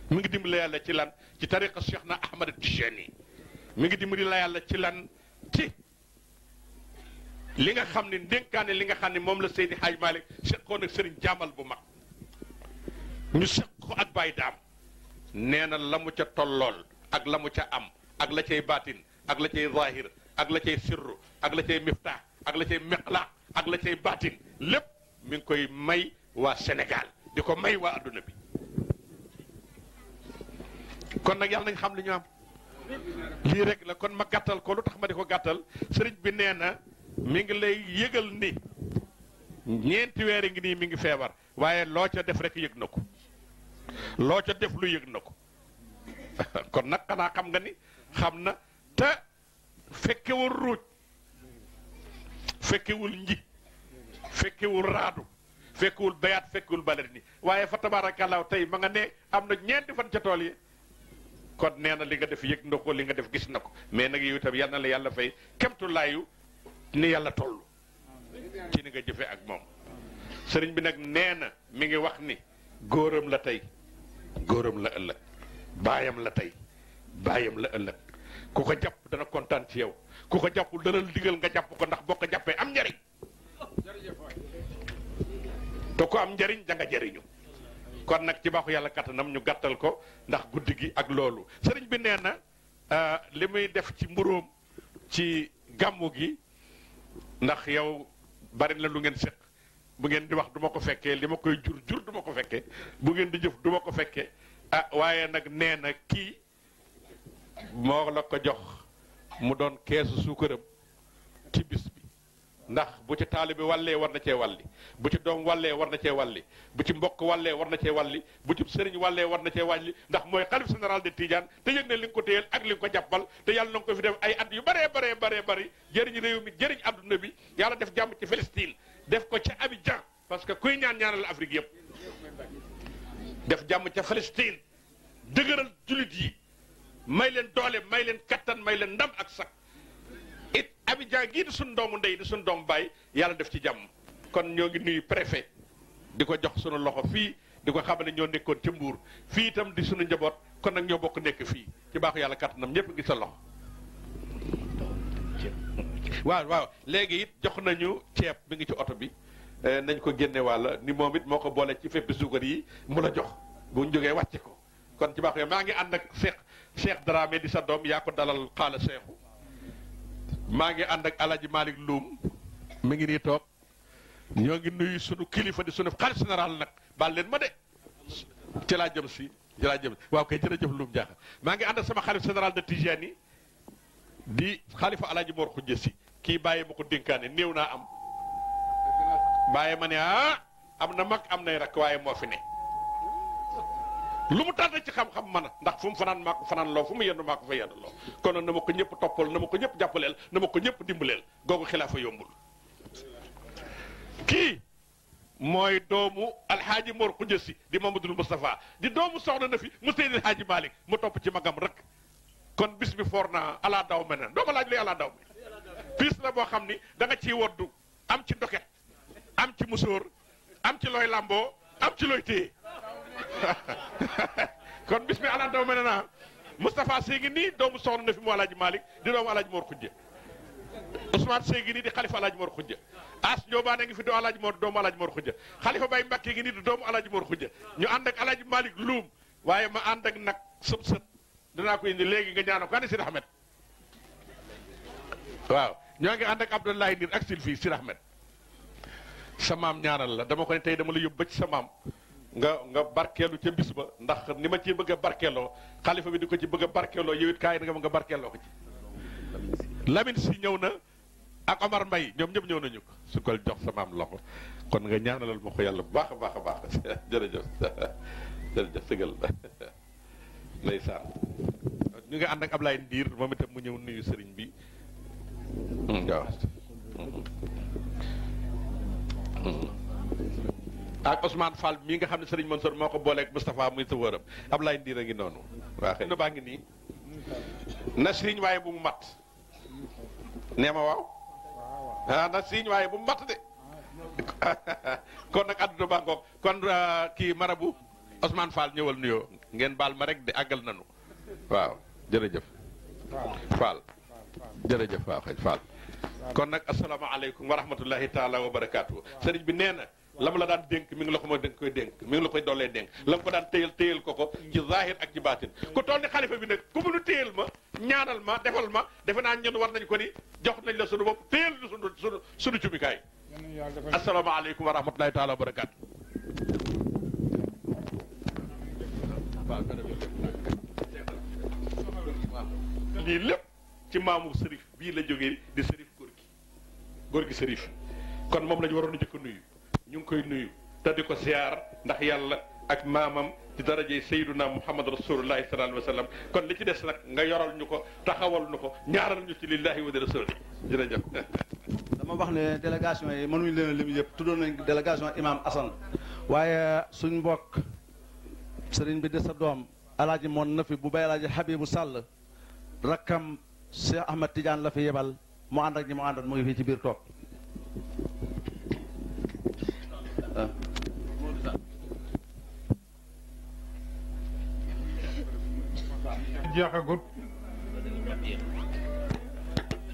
Speaker 7: mi ngi dimbale yàlla ci lan ci tariqa Cheikh na Ahmad Tijani mi ngi dimbali la yàlla ci lan ci li nga xam ne ndénkaane li nga xam ne moom la Seydi Hadj Malick seqoon ak sëriñ jaamal bu mag ñu seq ko ak Baye Daam nee na la mu ca tollool ak la mu ca am ak la cay baatin ak la cay zahir ak la cay sirru ak la cay miftaax ak la cay miqlaaq ak la cay baatin lépp mi ngi koy may waa Sénégal di ko may waa adduna bi kon nag yàlla nañ xam li ñu am lii rek la kon ma gàttal ko lu tax ma di ko gàttal sëriñ bi nee na mi ngi lay yëgal ni ñeenti weer ngi nii mi ngi feebar waaye loo ca def rek yëg na ko loo ca def lu yëg na ko kon nag xanaa xam nga ni xam na te fekkewul ruuj fekkewul nji fekkewul raadu fekkewul bayaat fekkewul balet ni waaye fa tabaarakallaahu tey ma nga ne am na ñeenti fan ca tool yi kon nee na li nga def yëg na ko li nga def gis na ko mais nag yow itam yal na la yàlla fay kemtu laayu ni yàlla toll ci ni nga jëfe ak moom sëriñ bi nag nee na mi ngi wax ni góoram la tey góoram la ëllëg baayam la tey baayam la ëllëg ku ko jàpp dana kontaan ci yow ku ko jàppul dana la digal nga jàpp ko ndax boo ko jàppee am njariñ te ko am njariñ da nga jariñu kon nag ci baaxu yàlla kattanam ñu gàttal ko ndax guddi gi ak loolu sëriñ bi nee na li muy def ci mburóom ci gàmmu gi ndax yow bari na lu ngeen séq bu ngeen di wax du ma ko fekkee li ma koy jur du ma ko fekkee bu ngeen di jëf du ma ko fekkee waaye nag nee na kii moo la ko jox mu doon keesu suukaram ci bis bi ndax bu ci taalibe wàllee war na cee wàlli bu ci doom wàllee war na cee wàlli bu ci mbokk wàllee war na cee wàlli bu ci sëriñ wàllee war na cee wàlli ndax mooy xalif général de Tidiane te yëg ne li nga ko téyel ak li nga ko jàppal te yàlla na nga ko fi def ay at yu bëree jëriñ réew mi jëriñ adduna bi yàlla def jàmm ci Palestine def ko ca Abidjan parce que kuy ñaan ñaanal Afrique yëpp def jàmm ca Palestine dëgëral julit yi may leen doole may leen kattan may leen ndam ak sax it Abidjan gii di suñ doomu ndey di suñ doomu baay yàlla def ci jàmm kon ñoo ngi nuyu préfet di ko jox sunu loxo fii di ko xamal ne ñoo nekkoon ca Mbuur fii itam di sunu njaboot kon nag ñoo bokk nekk fii ci baaxu yàlla kattanam ñëpp ngi sa loxo waaw léegi it jox nañu ceeb bi ngi ci oto bi nañ ko génne wàlla ni moom it moo ko boole ci feppi suukar yi mu la jox bu ñu jógee wàcce ko kon ci baaxu maa ngi ànd ak Cheikh Dramé di sa doom yaa ko dalal xaala seexu maa ngi ànd ak Alaaji Malick Loum mi ngi nii toog ñoo ngi nuyu sunu kilifa di sunu xalifa général nag baal leen ma de ci laa jëm si waaw kay jërëjëf Loum Diakha maa ngi ànd ak sama xalifa général de Tijani di xalifa Alaaji Mor Khoudia si kii bàyyi ma ko dénkaane néew naa am bàyyi ma ne am na mag am nay rakk waaye moo fi ne lu mu tànn ci xam-xam man ndax fu mu fanaan maa ko fanaan loo fu mu yendu maa ko fa yendu loo kon na ma ko ñëpp toppal na ma ko ñëpp jàppaleel na ma ko ñëpp dimbaleel googu xilaafa yombul kii mooy doomu alxaaji Mor Khoudia si di Mamadou Moustapha di doomu soxna na fi mu Seydil Haaji Malick mu topp ci magam rek kon bis bi foor naa alaa daw me ne doo ma laaj luy alaa daw me bis la boo xam ni da nga ciy woddu am ci ndoket am ci musóor am ci looy làmboo am ci looy téye kon bis bi alaa daw me ne naa Moustapha Sey ngi nii doomu soxna na fi mu alaaji Malick di doomu alaaji Mor Khoudia Ousmane Sey ngi nii di xalifa alaaji Mor Khoudia As Ndiobaane ngi fi doomu alaaji Mor Khoudia xalifa Baye Mbacke ngi nii di doomu alaaji Mor Khoudia ñu ànd ak alaaji Malick Loum waaye ma ànd ak nag sët dinaa ko indi léegi nga ñaanal ko ani Sidi Ahmed waaw ñoo ngi ànd ak Abdoulaye Ndir ak Sylvie Sidi Ahmed sa maam ñaanal la dama ko ne tey dama la yóbbu ba ci sa maam nga barkeelu ca bis ba ndax ni ma ciy bëgg a barkeeloo xalifa bi di ko ci bëgg a barkeeloo yow it kaay nga barkeeloo ko ci Lamine si ñëw na ak Omar Mbaye ñoom ñëpp ñëw nañu ko su ko jox sa maam loxo kon nga ñaanalal ma ko yàlla bu baax a baax a baax jërëjëf sëgal ndeysaan ñu ngi ànd ak Ablaye Ndiir moom itam mu ñëw nuyu sëriñ bi waaw ak Ousmane Fall mii nga xam ne sëriñ Mansour moo ko booleeg Moustapha muy sa wëram Ablaye Ndiir a ngi noonu waa xëy na baa ngi nii na sëriñ waaye bu mu mat nee ma waaw na sëriñ waaye bu mu mat de kon nag àdduna baa ngoog kon kii marabu Ousmane Fall ñëwal nuyoo ngeen baal ma rek de àggal nañu waaw jërëjëf Fall jërëjëf waaw xëy Fall kon nag asalaamaaleykum wa rahmatullahi taala wa barakaatu sëriñ bi nee na la mu la daan dénk mi ngi la ko ma koy dénk mi ngi la koy doolee dénk la mu ko daan téyal ko ci zahir ak ci baatin ku toll ni xalifa bi nag ku mënu téyal ma ñaanal ma defal ma defe naa ñun war nañ ko ni jox nañ la sunu bopp téyal lu sunu cumikaay asalaamaaleykum wa rahmatullahi taala wa barakaatu lii lépp ci maamu sërif bii la jógee di sërif góor gi sërif kon moom la ñu waroon a jëkk nuyu ñu ngi koy nuyu te di ko siyaar ndax yàlla ak maamam ci darajey sayyiduna muhammad rasulullahi sallallahu alayhi wa sallam kon li ci des nag nga yoral ñu ko taxawal ñu ko ñaaral ñu ci lillahi wa rasuli jërëjëf
Speaker 6: dama wax ne délégation yi mënuñu leen a lim yëpp tuddoon nañ délégation imam Assane waaye suñ mbokk sëriñ bi de sa doom alaaji moon na fi bu bay alaaji Habibu Sall rakkam Cheikh Ahmad Tidiane la fi yebal mu ànd ak ñi mu àndoon mu ngi fii ci biir toog
Speaker 4: jeexagut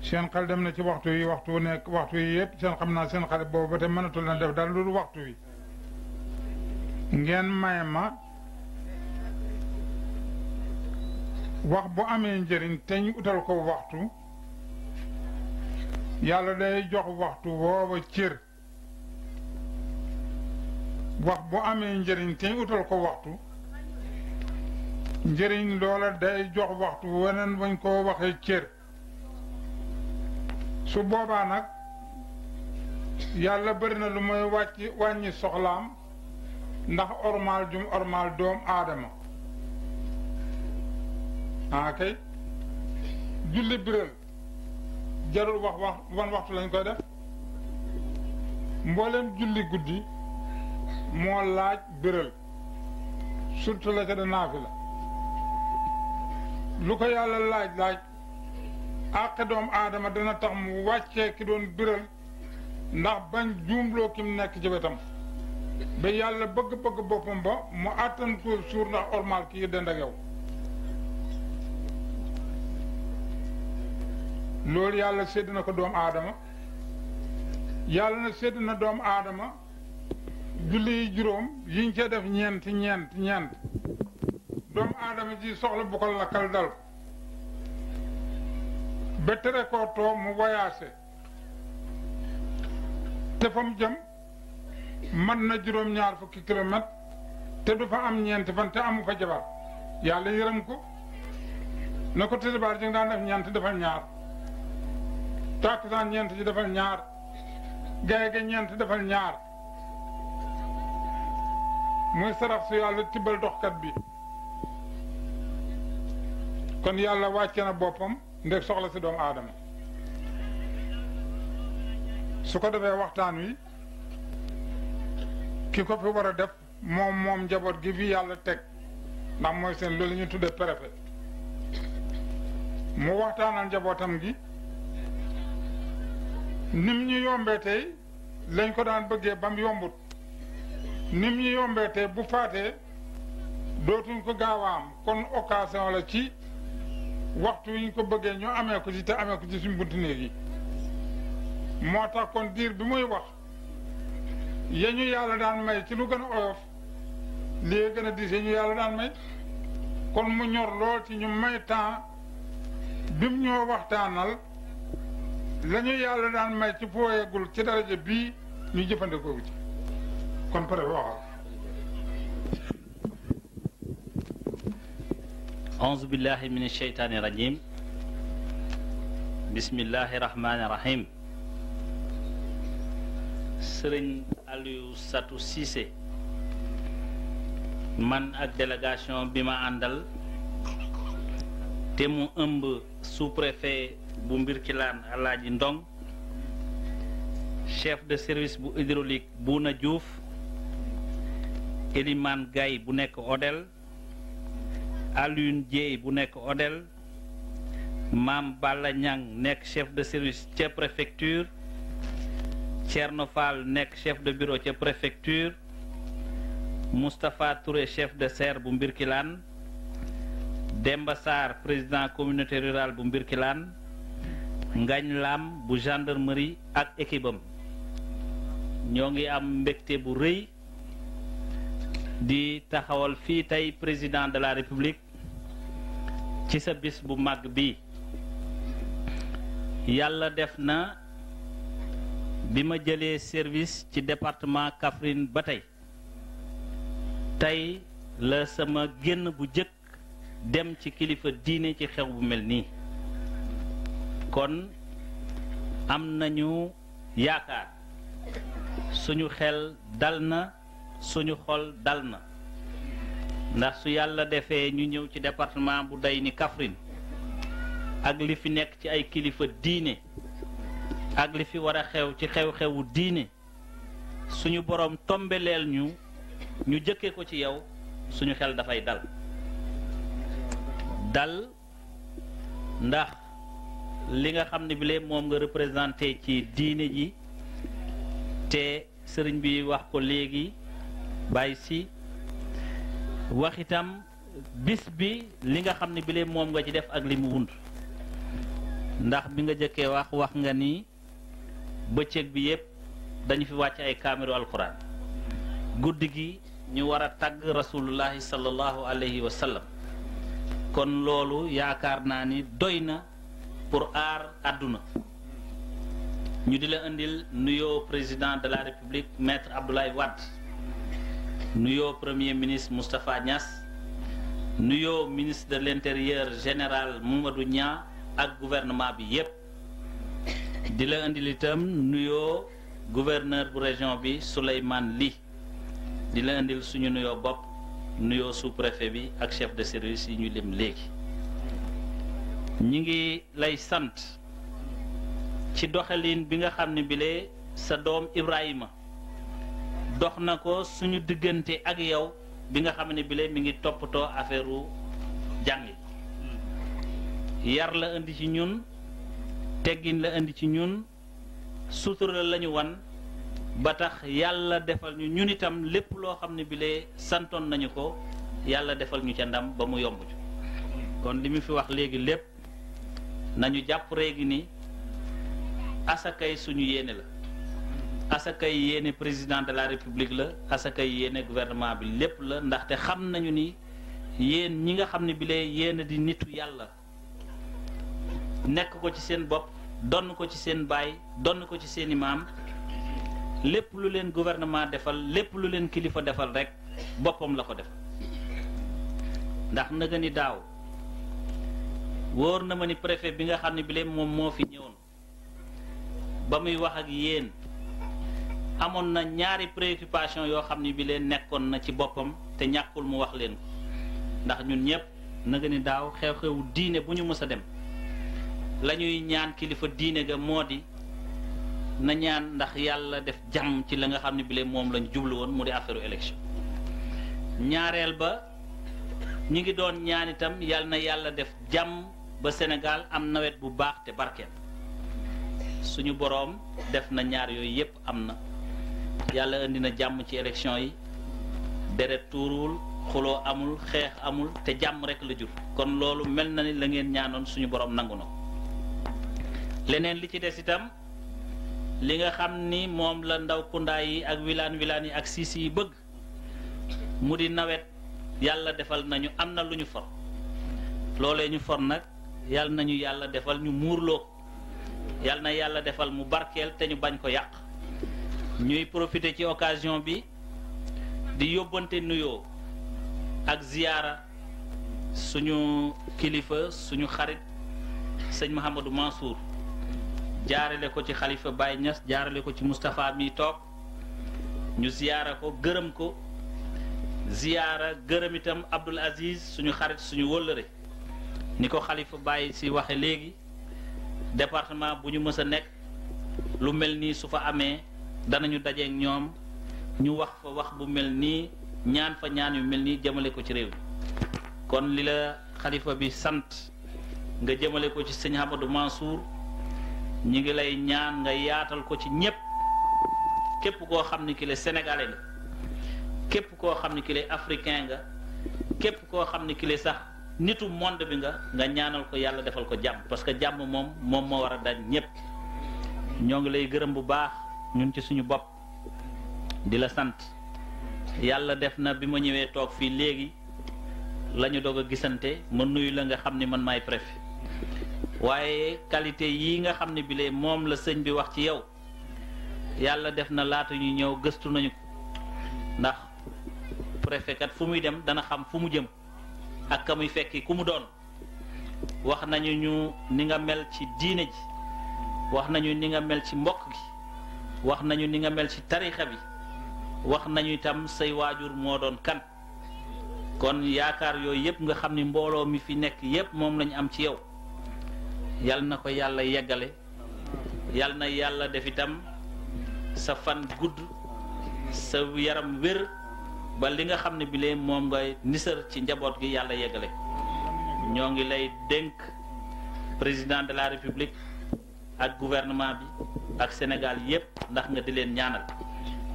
Speaker 4: seen xel dem na ci waxtu yi waxtu nekk waxtu yi yëpp seen xam naa seen xale boobu ba te mënatul na def daal loolu waxtu wi ngeen may ma wax bu amee njëriñ te ñu utal ko waxtu yàlla day jox waxtu woowa cër wax bu amee njëriñ te ñu utal ko waxtu njëriñ loola day jox waxtu weneen bañ koo waxee cër su boobaa nag yàlla bëri na lu muy wàññi soxlaam ndax ormaal jum ormaal doom aadama kay julli biral jarul wax wan waxtu lañ koy def mboolem julli guddi moo laaj biral surtout la ca da naafi la lu ko yàlla laaj àq doomu aadama dana tax mu wàccee ki doon biral ndax bañ juumloo ki mu nekk ci wetam ba yàlla bëgg-bëgg boppam ba mu àttan ko suur ndax ormal kii dend ak yow loolu yàlla sédd na ko doomu aadama yàlla na sédd na doomu aadama julli yi juróom yiñ ca def ñeent doomu aadama ji soxla bu ko lakkal dal ko ba tere koo toog mu voyagé te fa mu jëm mën na juróom-ñaar fukki kilomètre te du fa am ñeenti fan te amu fa jabar yàlla yërëm ko na ko tisbaar ji nga daan def ñeent defal ñaar tàkkusaan ñeent ji defal ñaar gaye ga ñeent defal ñaar muy sarax su yàlla tibbal doxkat bi kon yàlla wàcce na boppam ndeg soxla si doomu aadama su ko defee waxtaan wi ki ko fi war a def moom njaboot gi fi yàlla teg ndax mooy seen loolu ñu tudde préfet mu waxtaanal njabootam gi nim ñu yombee tey lañ ko daan bëggee bam yombut nim ñu yombee tey bu faatee dootuñ ko gaaw a am kon occasion la ci waxtu yi ñu ko bëggee ñu amee ko ci te amee ko ci suñ buntu néeg yi moo tax kon diir bi muy wax ya ñu yàlla daan may ci lu gën a oyof lii gën a diis ya ñu yàlla daan may kon mu ñor lool ci ñu may temps bi mu ñoo waxtaanal la ñu yàlla daan may ci fooyegul ci daraja bii ñu jëfandikoo ci kon pare waxal
Speaker 8: أعوذ بالله من الشيطان الرجيم بسم الله الرحمن الرحيم Sëriñ Aliou Satou Cissé man ak délégation bi ma àndal te mu ëmb sous-préfet bu Mbirkilaan Alaaji Ndong chef de service bu hydraulique Bouna Diouf Elimane Gaye bu nekk Odel Alioune Dieye bu nekk Odel Mame Balla Niang nekk chef de service ca préfecture Thierno Fall nekk chef de bureau ca préfecture Moustapha Touré chef de serre bu Mbirkilaan Demba Sarr président communauté rurale bu Mbirkilaan Ngagne Lam bu gendarmerie ak équipe am ñoo ngi am mbégte bu rëy di taxawal fii tey président de la république ci sa bis bu mag bi yàlla def na bi ma jëlee service ci département Kaffrine ba tey la sama génn bu jëkk dem ci kilifa diine ci xew bu mel nii kon am nañu yaakaar suñu xel dal na suñu xol dal na ndax su yàlla defee ñu ñëw ci département bu day ni Kaffrine ak li fi nekk ci ay kilifa diine ak li fi war a xew ci xew-xewu diine suñu boroom tombeleel ñu jëkkee ko ci yow suñu xel dafay dal ndax li nga xam ne bi lee moom nga représenté ci diine ji te sëriñ bi wax ko léegi bàyyi si wax itam bis bi li nga xam ne bi lee moom nga ci def ak li mu wund ndax bi nga jëkkee wax nga ni bëccëg bi yépp dañu fi wàcc ay kaamiru alquran guddi gi ñu war a tagg rasulullahi sallallahu alayhi wa sallam kon loolu yaakaar naa ni doy na pour aar àdduna ñu di la indil nuyoo président de la république maître Abdoulaye Wade nuyoo premier ministre Moustapha Niass nuyoo ministre de l'intérieur général Mamadou Niang ak gouvernement bi yépp di la indil itam nuyoo gouverneur bu région bi Souleymane Ly di la indil suñu nuyoo bopp nuyoo sous-préfet bi ak chef de service yi ñu lim léegi ñi ngi lay sant ci doxalin bi nga xam ne bile sa doom Ibrahima dox na ko suñu diggante ak yow bi nga xam ne bile mi ngi toppatoo affaire u jàngi yar la indi ci ñun teggin la indi ci ñun sutura lañu wan ba tax yàlla defal ñu ñun itam lépp loo xam ne bi lee santoon nañu ko yàlla defal ñu ca ndam ba mu yomb ci kon li mu fi wax léegi lépp nañu jàpp réegi ni asakay suñu yéene la asakay yéene président de la république la asakay yéene gouvernement bi lépp la ndaxte xam nañu ni yéen ñi nga xam ne bi lee yéene di nitu yàlla nekk ko ci seen bopp donn ko ci seen baay donn ko ci seen imaam lépp lu leen gouvernement defal lépp lu leen kilifa defal rek boppam la ko defal ndax naga ni daaw wóor na ma ni préfet bi nga xam ne bi leen moom moo fi ñëwoon ba muy wax ak yéen amoon na ñaari préoccupation yoo xam ne bi leen nekkoon na ci boppam te ñàkkul mu wax leen ko ndax ñun ñëpp naga ni daaw xew-xewu diine bu ñu mës a dem la ñuy ñaan kilifa diine ga moo di na ñaan ndax yàlla def jàmm ci la nga xam ne bi leen moom lañ jublu woon mu di affaire élection ñaareel ba ñi ngi doon ñaan itam yàlla na yàlla def jàmm ba Sénégal am nawet bu baax te barkeel suñu boroom def na ñaar yooyu yépp am na yàlla indi na jàmm ci élection yi deret tuuruwul xuloo amul xeex amul te jàmm rek la jur kon loolu mel na ni la ngeen ñaanoon suñu boroom nangu na leneen li ci des itam li nga xam ni moom la ndaw kundaay yi ak wilaan yi ak siisi yi bëgg mu di nawet yàlla defal nañu am na lu ñu for loolee ñu for nag yàlla nañu yàlla defal ñu muurloo yàlla na yàlla defal mu barkeel te ñu bañ ko yàq ñuy profiter ci occasion bi di yóbbante nuyoo ak ziyaara suñu kilifa suñu xarit sëñ Mouhamadou Mansour jaarale ko ci xalifa Baye Niass jaarale ko ci Moustapha mi toog ñu ziyaara ko gërëm ko ziyaara gërëm itam Abdoul Aziz suñu xarit suñu wëllëre ni ko xalifa Baye si waxe léegi département bu ñu mës a nekk lu mel nii su fa amee danañu dajeek ñoom ñu wax fa wax bu mel nii ñaan fa ñaan yu mel nii jëmale ko ci réew mi kon li la xalifa bi sant nga jëmale ko ci sëñ Amadou Mansour ñi ngi lay ñaan nga yaatal ko ci ñépp képp koo xam ni ki le sénégalais nga képp koo xam ni ki le africain nga képp koo xam ni ki le sax nitu monde bi nga ñaanal ko yàlla defal ko jàmm parce que jàmm moom moo war a daj ñépp ñoo ngi lay gërëm bu baax ñun ci suñu bopp di la sant yàlla def na bi ma ñëwee toog fii léegi la ñu doog a gisante ma nuyu la nga xam ni man maay préfet waaye qualité yi nga xam ne bile moom la sëñ bi wax ci yow yàlla def na laata ñu ñëw gëstu nañu ko ndax préfet kat fu muy dem dana xam fu mu jëm ak ka muy fekki ku mu doon wax nañu ñu ni nga mel ci diine ji wax nañu ni nga mel ci mbokk gi wax nañu ni nga mel ci tarixa bi wax nañu itam say waajur moo doon kan kon yaakaar yooyu yëpp nga xam ni mbooloo mi fi nekk yëpp moom lañu am ci yow yal na ko yàlla yeggale yal na yàlla def itam sa fan gudd sa yaram wér ba li nga xam ne bile moom ngay nisar ci njaboot gi yàlla yeggale ñoo ngi lay dénk président de la république ak gouvernement bi ak Sénégal yépp ndax nga di leen ñaanal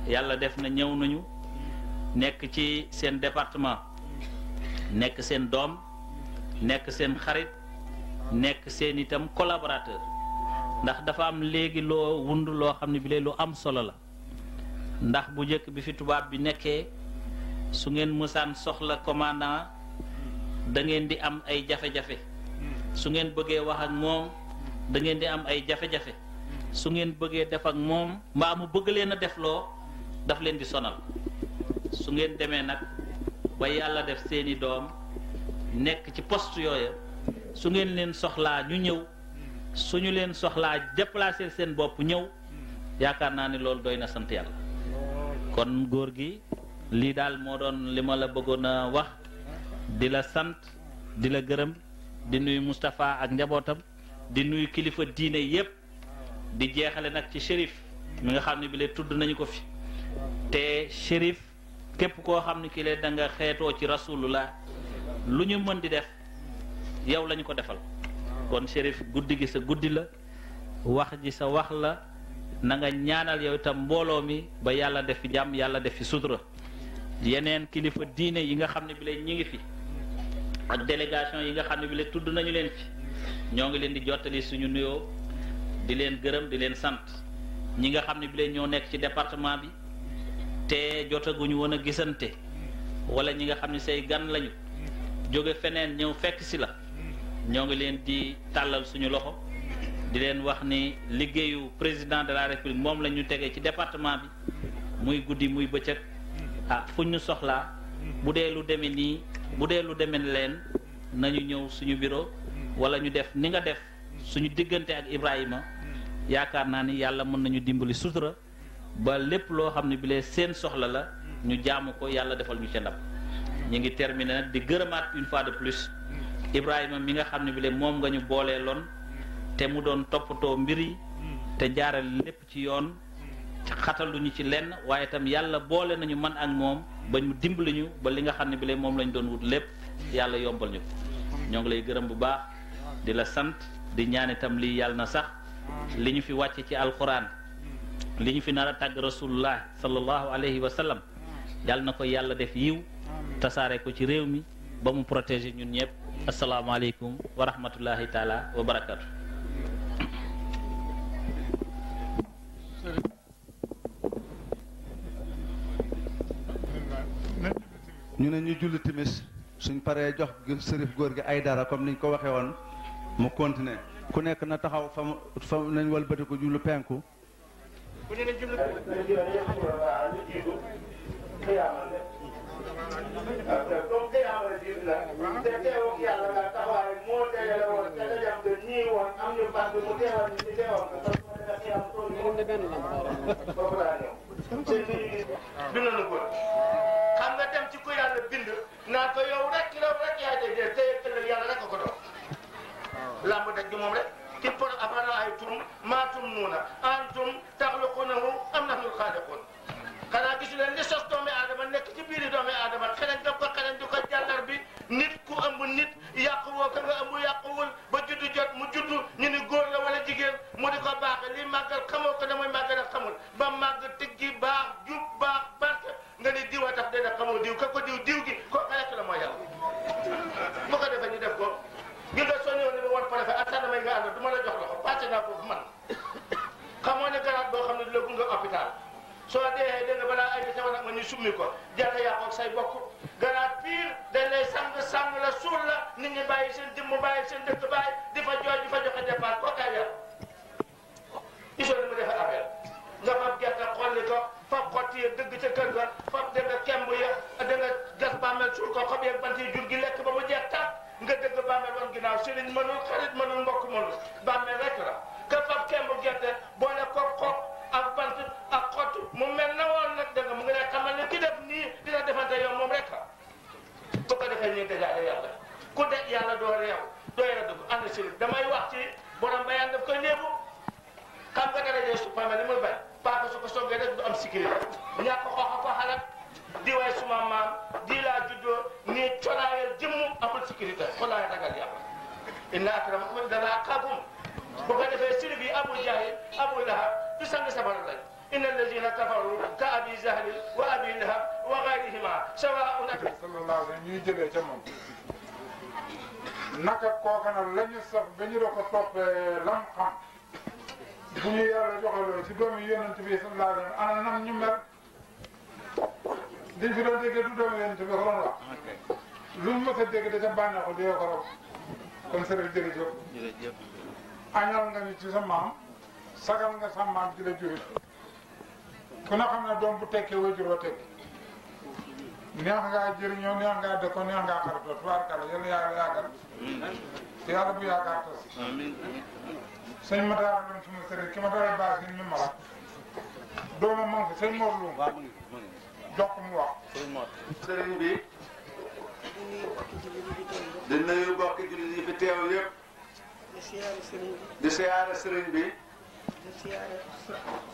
Speaker 8: yàlla def na ñëw nañu nekk ci seen département nekk seen doom nekk seen xarit nekk seen itam collaborateur ndax dafa am léegi loo wund loo xam ne bi lu am solo la ndax bu njëkk bi fi tubaab bi nekkee su ngeen mësaan soxla commandant da ngeen di am ay jafe-jafe su ngeen bëggee wax ak moom da ngeen di am ay jafe-jafe su ngeen bëggee def ak moom mbaa mu bëgg leen a def loo daf leen di sonal su ngeen demee nag ba yàlla def seeni doom nekk ci poste yooya su ngeen leen soxlaa ñu ñëw suñu leen soxlaa déplacer seen bopp ñëw yaakaar naa ni loolu doy na sant yàlla kon góor gi lii daal moo doon li ma la bëggoon a wax di la sant di la gërëm di nuyu Moustapha ak njabootam di nuyu kilifa diine yépp di jeexale nag ci shérif mi nga xam ne bi lee tudd nañu ko fi te shérif képp koo xam ne ki lee da nga xeetoo ci rasulullah lu ñu mën di def yow lañu ko defal kon Chérif guddi gi sa guddi la wax ji sa wax la na nga ñaanal yow itam mbooloo mi ba yàlla def fi jàmm yàlla def fi sutura yeneen kilifa diine yi nga xam ne bi leen ñi ngi fi ak délégation yi nga xam ne bi leen tudd nañu leen fi ñoo ngi leen di jottali suñu nuyoo di leen gërëm di leen sant ñi nga xam ne bi leen ñoo nekk ci département bi te jotaguñu woon a gisante wala ñi nga xam ne say gan lañu jóge feneen ñëw fekk si la ñoo ngi leen di tàllal suñu loxo di leen wax ni liggéeyu président de la république moom la ñu tegee ci département bi muy guddi muy bëccëg fu ñu soxlaa bu dee lu demee nii bu dee lu demee leen nañu ñëw suñu bureau wala ñu def ni nga def suñu diggante ak Ibrahima yaakaar naa ni yàlla mën nañu dimbali sutura ba lépp loo xam ne bi lee seen soxla la ñu jaamu ko yàlla defal ñu ca ndam ñu ngi terminé nag di gërëmaat une fois de plus Ibrahima mi nga xam ne bi lee moom nga ñu boolee loon te mu doon toppatoo mbir yi te jaarale lépp ci yoon xataluñu ci lenn waaye itam yàlla boole nañu man ak moom ba ñu dimbali ñu ba li nga xam ne bi lee moom lañ doon wut lépp yàlla yombal ñu ko ñoo ngi lay gërëm bu baax di la sant di ñaan itam lii yàlla na sax li ñu fi wàcce ci alquran li ñu fi nar a tàgg rasulullah sallallahu alayhi wa sallam yàlla na ko yàlla def yiw tasaare ko ci réew mi ba mu protéger ñun ñëpp asalaamaaleykum wa rahmatullahi taala wa barakatu
Speaker 6: ñu ne ñu julli timis suñ paree jox sërif góor gi ay dara comme niñ ko waxee woon mu continuer ku nekk na taxaw fa nañ walbati ko jullu penku
Speaker 2: xam nga dem ci ku yàlla bind naa ko yow rek yaay tey dee tey ëllëg yàlla rek ko doon lamb daj gi moom rek ki por afara ay tum maatum nuuna antum taxluqunahu am nahnu xaaliqun xanaa gisu leen li sos doomi aadama nekk ci biiri doomi aadama xereñ daf ko xereñ di ko jàllar bi nit ku ëmb nit yàqu woo ka nga ëmb yàquwul ba juddu jot mu juddu ñu ni góor la wala jigéen mu di ko baaxe li màggal xamoo ko damay màggal ak xamul ba màgg tëggi baax jub baax barke nga ni diw a tax dee def xamoo diw ka ko diw gi ko xayatu la mooy yàlla bu ko defee ñu def ko gi nga soo ñëw ni ma war préfet ak sànna may nga ànd du ma la jox loxo passé naa foofu man xamoo ne garaat boo xam ne la gunge hôpital soo dee dégg nga balaa ay di sama nag ma ñu summi ko jàll yàqoog say bokk garaat pire dañ lay sang la suul la nit ñi bàyyi seen jëmm bàyyi seen dëkk bàyyi di fa jooj di fa joxe départ koo kaay yàlla gisoo ni mu defee affaire nga fab gerte xolli ko fab xotti ya dëgg ca kër ga fab dégg nga kemb ya dégg nga gas bàmmeel suul ko xob yeeg bant yi jur gi lekk ba mu jeex tàkk nga dëgg bàmmeel woon ginnaaw sëriñ mënul xarit mënul mbokk mënul bàmmeel rek la ka fab kemb gerte boole ko xob ak bant ak xott mu mel na woon nag dégg nga mu ngi lay xamal ne ki def nii dina defante yow moom rek la bu ko defee ñuy dégaale yàlla ku de yàlla doo réew doo yàlla dugg ànd sëriñ damay wax ci borom bayaan daf koy léebu xam nga dara jee su pamee li muy bay paaka su ko soggee rek du am sécurité ñàkk xooxa ko xalaat di waay suma maam di laa juddoo nii colaayal jëmm amul sécurité xolaay ragal yàlla inna akramakum inda Allahi atqaakum bu ko defee sëriñ bi Abu Jahil Abu Lahab du sang sabara lañ inna allazina kafaru ka abi Jahil wa abi Lahab wa gayrihima sawaa'un
Speaker 4: sallallahu alayhi ñuy jëlee ca moom naka kooka nag la ñu sax ba ñu doon ko toppee lam xam bu ñu yàlla joxaloo ci doomi yonent bi sallallahu alayhi wa sallam ana nam ñu mel diñ fi doon déggee du doomi yonent bi ko doon wax luñ mës a dégg da ca bànneexu di yoo ko raw kon sëriñ jërëjëf añal nga ni ci sa maam sagal nga sa maam ci la jurit ku na xam ne doom bu tekkee wajuroo tekki neex ngaa jëriñoo neex ngaa dëkkoo neex ngaa xaritoo tubaarkàlla yàlla yàlla yàggal te yàlla bu yaakaar tas sëñ ma daal doon suma sëriñ ki ma daal baax si mi ma la doomam moom fi sëñ Mor Loum jox ko mu wax
Speaker 6: sëriñ bi di nuyu bokki jullit yi fi teew yëpp di siyaare sëriñ bi
Speaker 9: di siyaare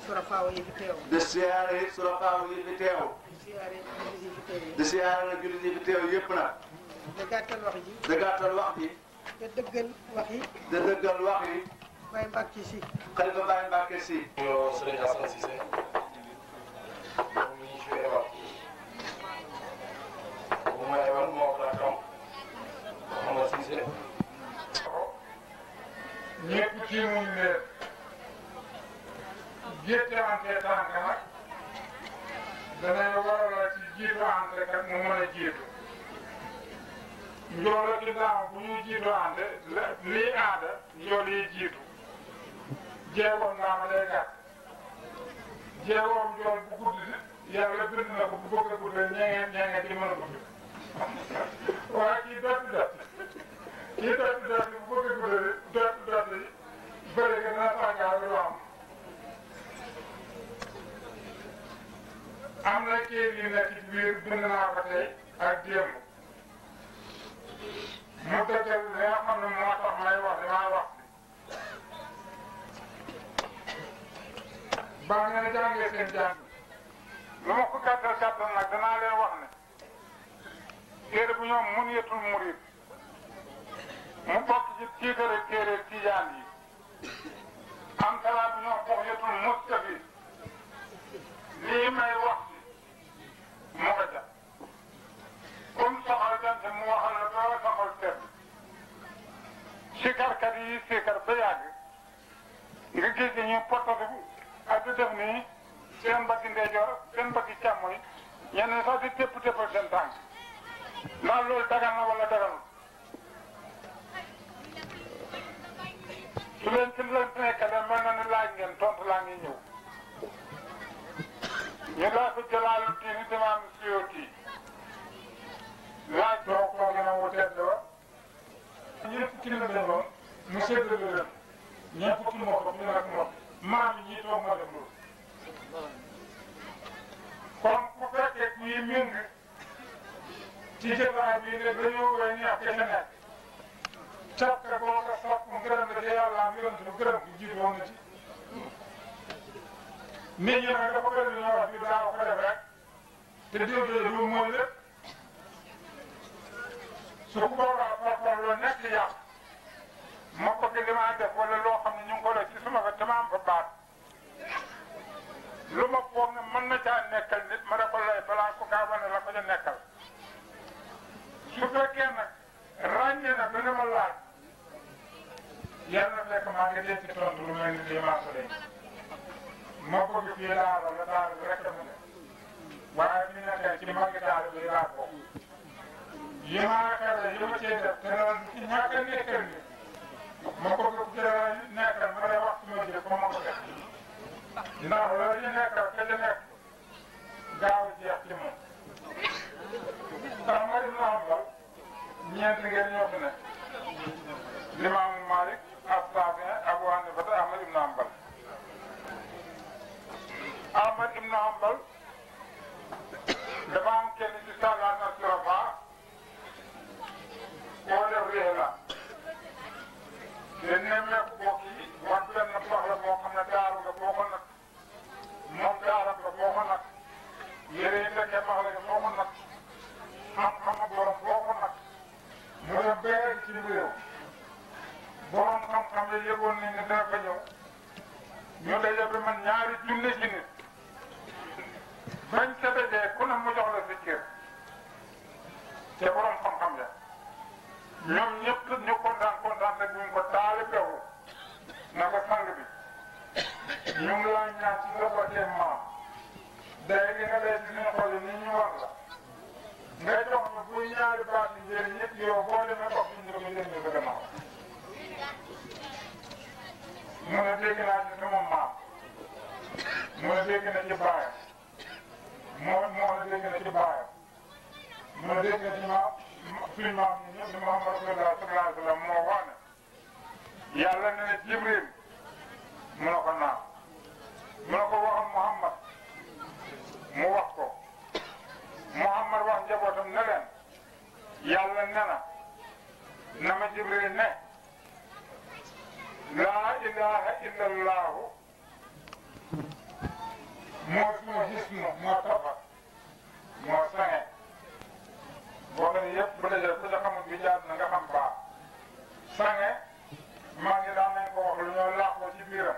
Speaker 9: surafaaw yi fi teew
Speaker 6: di siyaare surafaaw yi fi teew di siyaare nag jullit yi fi teew yëpp nag
Speaker 9: da gàttal wax ji
Speaker 6: da gàttal wax ji
Speaker 9: te dëggal wax yi.
Speaker 6: te dëggal wax yi.
Speaker 9: Baye Mbacke si.
Speaker 6: Xalifa Baye Mbacke si.
Speaker 10: yow Serigne Assane Cissé moom mi ñu fi ewal bu ma ewal moo ko rakam Mouhamed Cissé.
Speaker 4: ñëpp ci muñ leen géttewante tànk nag danay waral ci jiitu ante kat mu mën a jiitu njool ak daaw bu ñuy jiitu ante lii aada njool yi jiitu jeegoom ndaama day gàtt jeegoom njool bu gudd yàlla bind na ko bu bëgg a gudd ñeengeen di mën a gudd waaye kii dott bu bëgg a gudd dott yi bëri nga dana tàngaar lu am na kii yi nekk ci biir bind naa ko tey ak démb mu dëggal li nga xam ne moo tax may wax li may wax ba ngeen jàngee seen jàng lu ma ko gàttal gàttal nag danaa leen wax ne téere bu ñoom Munyatul Murid mu bokk ci tiitare téere tijaan yi am talaa bu ñoom Bughyatul Mustafid lii may wax mu ko jàpp comme soxal jant mu waxal la doo soxal seet sikarkat yi sikar ba yàgg nga gis ñu potatu ak di def nii seen mbaggi ndeyjoor seen mbaggi càmmoñ ñenn sax di téppal seen tànk ndax loolu dagan na wala daganul su leen ci leen nekkale mel na ni laaj ngeen tontu laa ngi ñëw ñu laa ko jëlaalu diini dama am siyoti laaj boo ko gën a wuteet la ñëpp ki la defoon mu séddale leen ñëpp ki moo ko ñu nag moo maam yi ñii toog ma def loolu kon ku fekkee kuy méng ci jëlaay bii ne dañoo koy neex ke ca nekk capka boo ko sopp mu gërëm la te yàlla am yonent bu gërëm bi jiitu woon na ci nit ñi nag dafa bëri ñoo wax bi daaw ko def rek te déggee lu mooy lépp su ko boobaa par lu nekk yàq ma ko li ma def wala loo xam ne ñu ngi ko def ci suma fa te ma am fa baat lu ma foog ne mën na caa nekkal nit ma da ko lay balaa ko kaa wane la ko ca nekkal su fekkee nag ràññee na dana ma laaj yàlla na fekk maa ngi denc tontu lu mel ni lii maa ko denc ma bëgg fii daara la daara bi rek dafa ne waaye fi nekkee ci magi daara bi laa ko yi maa xewle yi ma cee def te loolu ci ñàkk a nekkal ni ma bëgg ku ci nekkal ma lay wax suma jëf ba ma ko def ndax loolu ñu nekkal ka ca nekk gaaw a jeex ci moom Ahmad ibn Hanbal ñeent ngeen ñoo fi ne Limaamu Malik As-Saafi Abu Hanifa Ahmad ibn Hanbal Ahmad ibn Hanbal dafa am kenn ci Salat Nasrafa koo def réew la te nemmeeku bokk yi wax benn soxla moo xam ne daaru nga boo ko nag moom daaram nga boo ko nag yére yi ndekkee max la nga boo ko nag xam-xama borom boo ko nag mu dem béykat ci réew borom xam-xam yi yëgoon nañ ne dina fa ñëw ñu daje bi man ñaari junne ci nit bañ sa dajee ku ne mu jox la sa cër te borom xam-xam ya ñoom ñëpp ñu kontaan rek ñu ko taali bewu na ko sang bi ñu ngi laa ñaan ci sa côté maam day li nga day ci suñu xol yi ni ñu war la nga jox ñu buy ñaari baat yi njëriñ ñëpp yow boo demee wax ñu ko ñu dem ñu bëgg a naaw mu ne dégg naa ci sama maam mu ne dégg na ci baayam moo ne dégg na ci baayam mu ne dégg na ci suñu maam ñi ñëpp ni Muhammad Rasulullah sallallahu alayhi wa sallam moo wax ne yàlla ne na Jibril mu ne ko naam mu ne ko waxam Muhammad mu wax ko Muhammad wax njabootam ne leen yàlla ne na ma Jibril ne laa ilaha illa allahu moo suma hisnu moo tafa moo sange boo xam ne yëpp bu dajee ku ca xamul bi jaar na nga xam baax sange maa ngi daan nañ ko wax lu ñoo làqoo ci biiram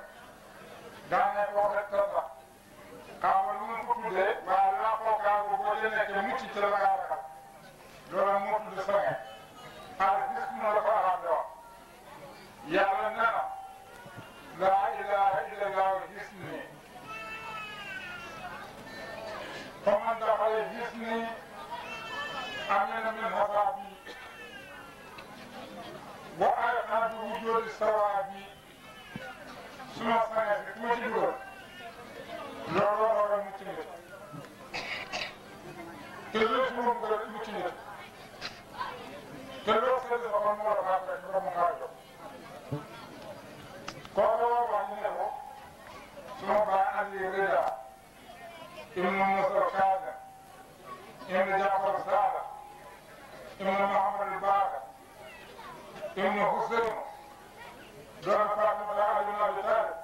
Speaker 4: daan nañ ko wax rek tasa xaama lu ngeen ko tuddee waaye làqoo kaago boo ci nekkee mucc ci la ngaa raxal loolu moo tudd sange al gis mu la ko arab de wax yàlla nee na laa ilaha illallah gis ni faman daxale gis ni amina min hasaabi wa ayqana bi wujudi sawaabi suma sange si ku ma ci dugal loolu war a mucc nit te loolu su ma bëgg mucc nit te loolu seen sa xol moo la faa fekk nga mu ngaa jóg kooku wax ñu ne ko suma baay Ali Rida ibnu Musa Kaada ibnu Jaafar Saada ibnu Muhammad Baada ibnu Huseyn doon Fatimata Ali ibn Abi Talib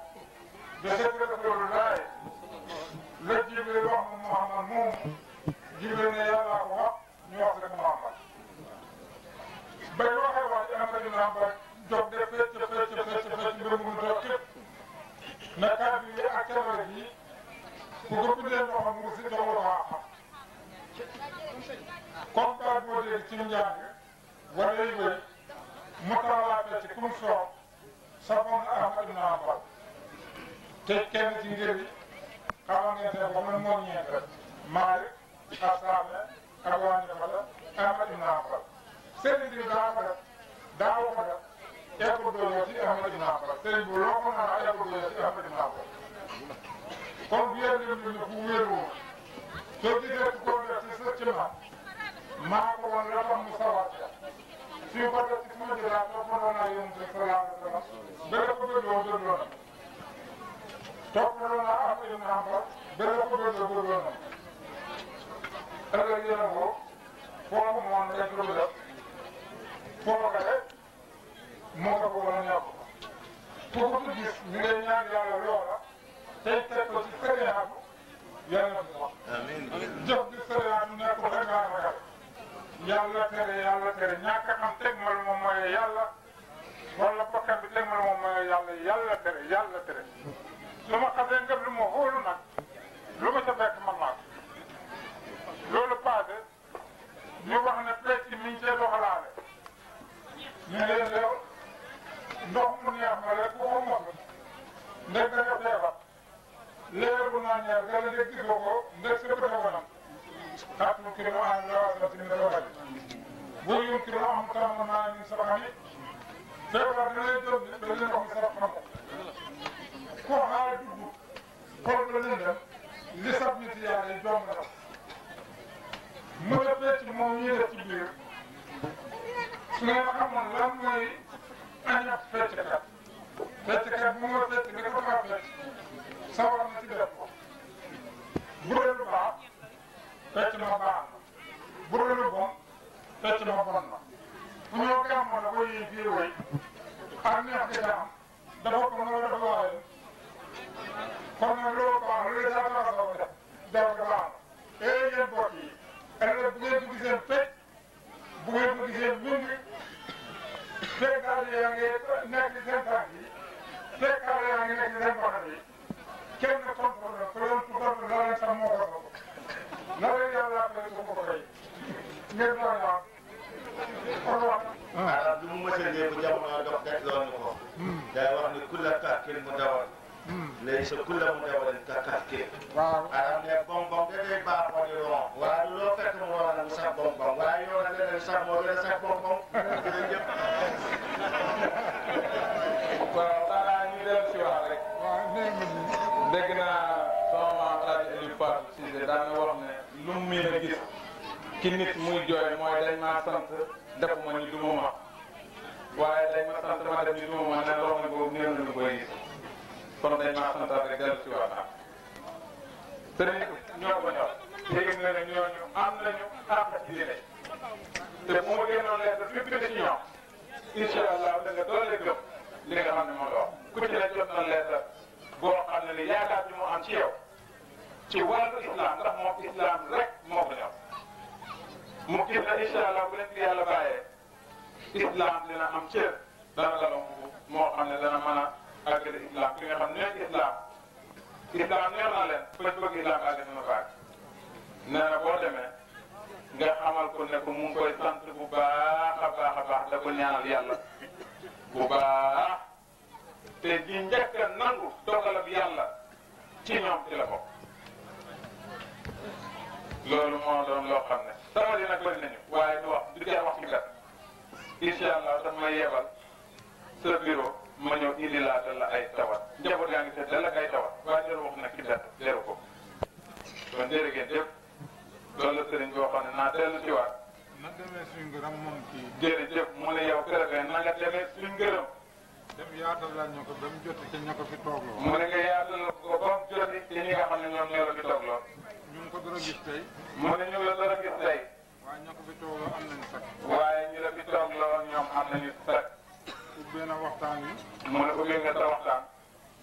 Speaker 4: de sekk Rasulullah la Jibril wax mu Muhammad moom Jibril ne yàlla ko wax ñu wax rek Muhammad bay waxee wax ci Amady Namba jóg de fecc mbir mu toog képp na kàddu yi ak caméra yi ku ko bindee loo xam nga si joxul waa xam comme baat boo dégg ci njàng wala yu bëri mu taxawaatee ci kum soob safoon Ahmadu Namba te kenn ci ngir yi xamal ngeen seen bopp man moo ñeent rek Maalik ak Saabe ak waa Ñafala Ahmadu Namba seen bi daa wax rek eggul doole ci Ahmadu Namba sëriñ bi loo ko mën a eggul doole ci Ahmadu Namba kon bu yéen lim ne fu wéeru soo gisee ko def ci sa ci maa ko woon la tax mu sawar suñu ko def ci suma jëlaat toppandoo naa yonent bi sallallahu alayhi wa sallam ba ko bëggoo bëggoo na toppandoo naa Ahmadu Namba ba ko bëggoo na ëllëg yéen a ko foo moon rek lu def foo nga rek moo ko bëggoon a ñàkk ku ko gis ñu ngi ñaan yàlla loola tey teg ko ci sëriñaatu yàlla na ko wax. jëf gi sëriñaatu nekkul rek ngaa ragal yàlla tere ñàkk a xam teg mal moom mooy yàlla wala bakkan bi teg mal moom mooy yàlla tere su ma xasee ngëb lu ma xoolu nag lu ma ca fekk man naa ko loolu passé ñu wax ne pecc mi ngi cee doxalaale ñu ngi leen ndox mu neex ma rek ku ko mos ndeg da nga feebar leer bu naa ñeer gala ndeg gisoo ko ndeg sa bët a wanam xaatul kilo am la wasal si mi dawali bu yum kilo am tam naa min sabaxami feebar da lay jot da leen wax mi sabax xam ko xaar dugg xol ba leen dem li sab nit yàlla yi jom na mën a fecc moom ñuy def ci biir su ngeen xamoon lan mooy aña fecckat bu ma fecc nga ko faa fecc sawar na ci def ko bu dee lu baax fecc ma baax na bu dee lu bon fecc ma bon na bu ñoo gàmmoo la ko yi fii woy ak neex gi ca am dafa ko nga dafa waxee kon nag loolu baax lu saa taxaw def def ga baax na yéen bokk yi ëllëg bu ngeen ko gisee fecc bu ngeen ko gisee mbind fekk daal yaa ngi nekk ci seen tànk yi fekk daal yaa ngi nekk ci seen bopp yi kenn tontu la ko doon tuddal la leen sax moo ko soxla la leen yàlla après su ko koy ngeen doon wax kon wax.
Speaker 2: arab bi mu mësalee bu jamono dox daj lool ni ko. day wax ni kulla kàkkil mu dawal. laysa kulla mu dawal ka kàkkil.
Speaker 4: waaw
Speaker 2: arab ne bonbon da day baaxoo di ron. waaye du loo fekk mu waral mu sax bonbon waaye yow nag leneen sax moo gën a sax bonbon. jërëjëf.
Speaker 5: waaw xanaa ñu dellu si wax rek.
Speaker 4: waaw nee
Speaker 5: dégg naa sama maam El Hadj Aliou Fatou Cissé daan na wax ne lu mu miin a gis ki nit muy jooy mooy dañ maa sant defuma ni du ma ma waaye dañ ma sant ma def ni du ma ma ne loo xam ne boobu néew nañu koy gis kon dañ maa santaat rek dellu si waat naa sëriñ ñoo ko ñor léegi nga ne ñooñu am nañu àq ci diine te bu ma génnoon lettre fépp ci ñoom incha allah da nga doole gëm li nga xam ne moo la wax ku ci ne jot na lettre boo xam ne ni yaakaar bi mu am ci yow ci wàllu islam ndax moom islam rek moo ko ñor mu gis na incha allah bu leen fi yàlla bàyyee islam dina am cër dana la moo xam ne dana mën a àggale islam ki nga xam ne islam neex na leen fañ bëgg islam àgg dina fa àgg nee na boo demee nga xamal ko ne ko mu ngi koy sant bu baax a baax a baax da ko ñaanal yàlla bu baax te ji njëkk a nangu dogalab yàlla ci ñoom ci la bokk loolu moo doon loo xam ne sama di nag bëri nañu waaye du wax du tee wax ci kat incha allah daf may yebal sa bureau ma ñëw indi laa la ay tawat njaboot yaa ngi seet dal ak ay tawat waaye deru wax nag ci dat deru ko kon jërë ngeen jëf loolu la sëriñ boo xam ne naa dellu ci waat
Speaker 4: na demee suñ ngërëm moom kii
Speaker 5: jërëjëf mu ne yow kërëfee na nga demee suñ ngërëm
Speaker 4: dem yaatal la ñu ko ba mu joti ca ña ko fi toogloo
Speaker 5: mu ne nga yaatal ko ba mu joti ci ñi nga xam ne ñoom ñoo la fi toogloo
Speaker 4: ñu ngi ko dara gis tey
Speaker 5: mu ne ñu la dara gis tey
Speaker 4: waaye ña ko fi toogloo am nañu sax
Speaker 5: waaye ñu la fi toogloo ñoom am nañu sax
Speaker 4: ubbee na waxtaan wi
Speaker 5: mu ne ubbee nga sa waxtaan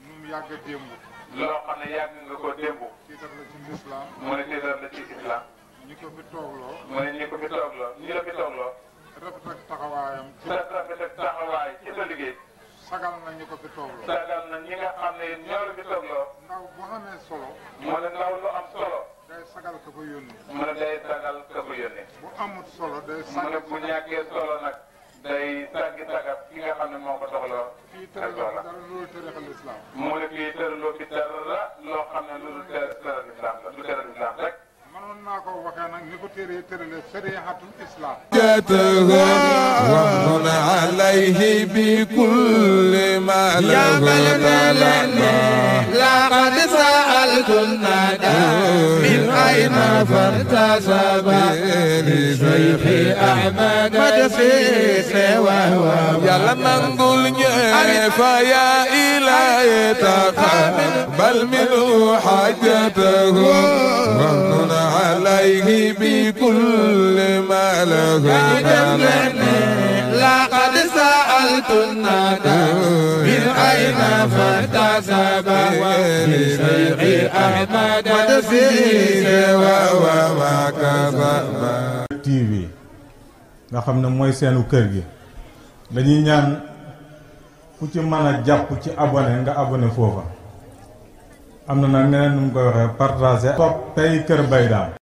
Speaker 4: nu mu yàgg démb
Speaker 5: loo xam ne yàgg nga ko démb
Speaker 4: tiitar la ci lislaam
Speaker 5: mu ne tiitar la ci islam
Speaker 4: ñi ko fi toogloo
Speaker 5: mu ne ñi ko fi toogloo ñi la fi toogloo
Speaker 4: rafet ak taxawaayam ci
Speaker 5: rafet ak taxawaay ci sa liggéey
Speaker 4: sagal na ñi ko fi toogloo
Speaker 5: sagal na ñi nga xam ne ñoo la fi toogloo
Speaker 4: ndaw bu xamee solo
Speaker 5: mu ne ndaw lu am solo
Speaker 4: day sagal ka ko yónni
Speaker 5: mu ne day sagal ka ko yónni
Speaker 4: bu amut solo day
Speaker 5: mu ne bu ñàkkee solo nag day saggi sagat ki nga xam ne moo ko soxloo
Speaker 4: fii tëraloo dara loolu tërixal islam
Speaker 5: mu ne fii tëraloo fi dara loo xam ne lu dul tëral islam la lu tëral islam rek
Speaker 4: mënoon naa ko waxee nag ni ko téeree tërale sarihatul islam
Speaker 1: ومن عليه بكل ما له
Speaker 11: لقد سألت الندى من أين فارتسب لشيخ أحمد مدسيس وهو
Speaker 1: يلا منقول فيا إلهي تقبل منه حاجته ومن عليه بكل ما له
Speaker 11: لقد سألت الندى من أين فارتسب لشيخ أحمد مدسيس وهو ما كسب
Speaker 3: TV nga xam ne mooy seenu kër gi dañuy ñaan ku ci mën a jàpp ci abonné nga abonné foofa am na nag neneen nu mu koy waxee partager topp tey Kër Baye Dame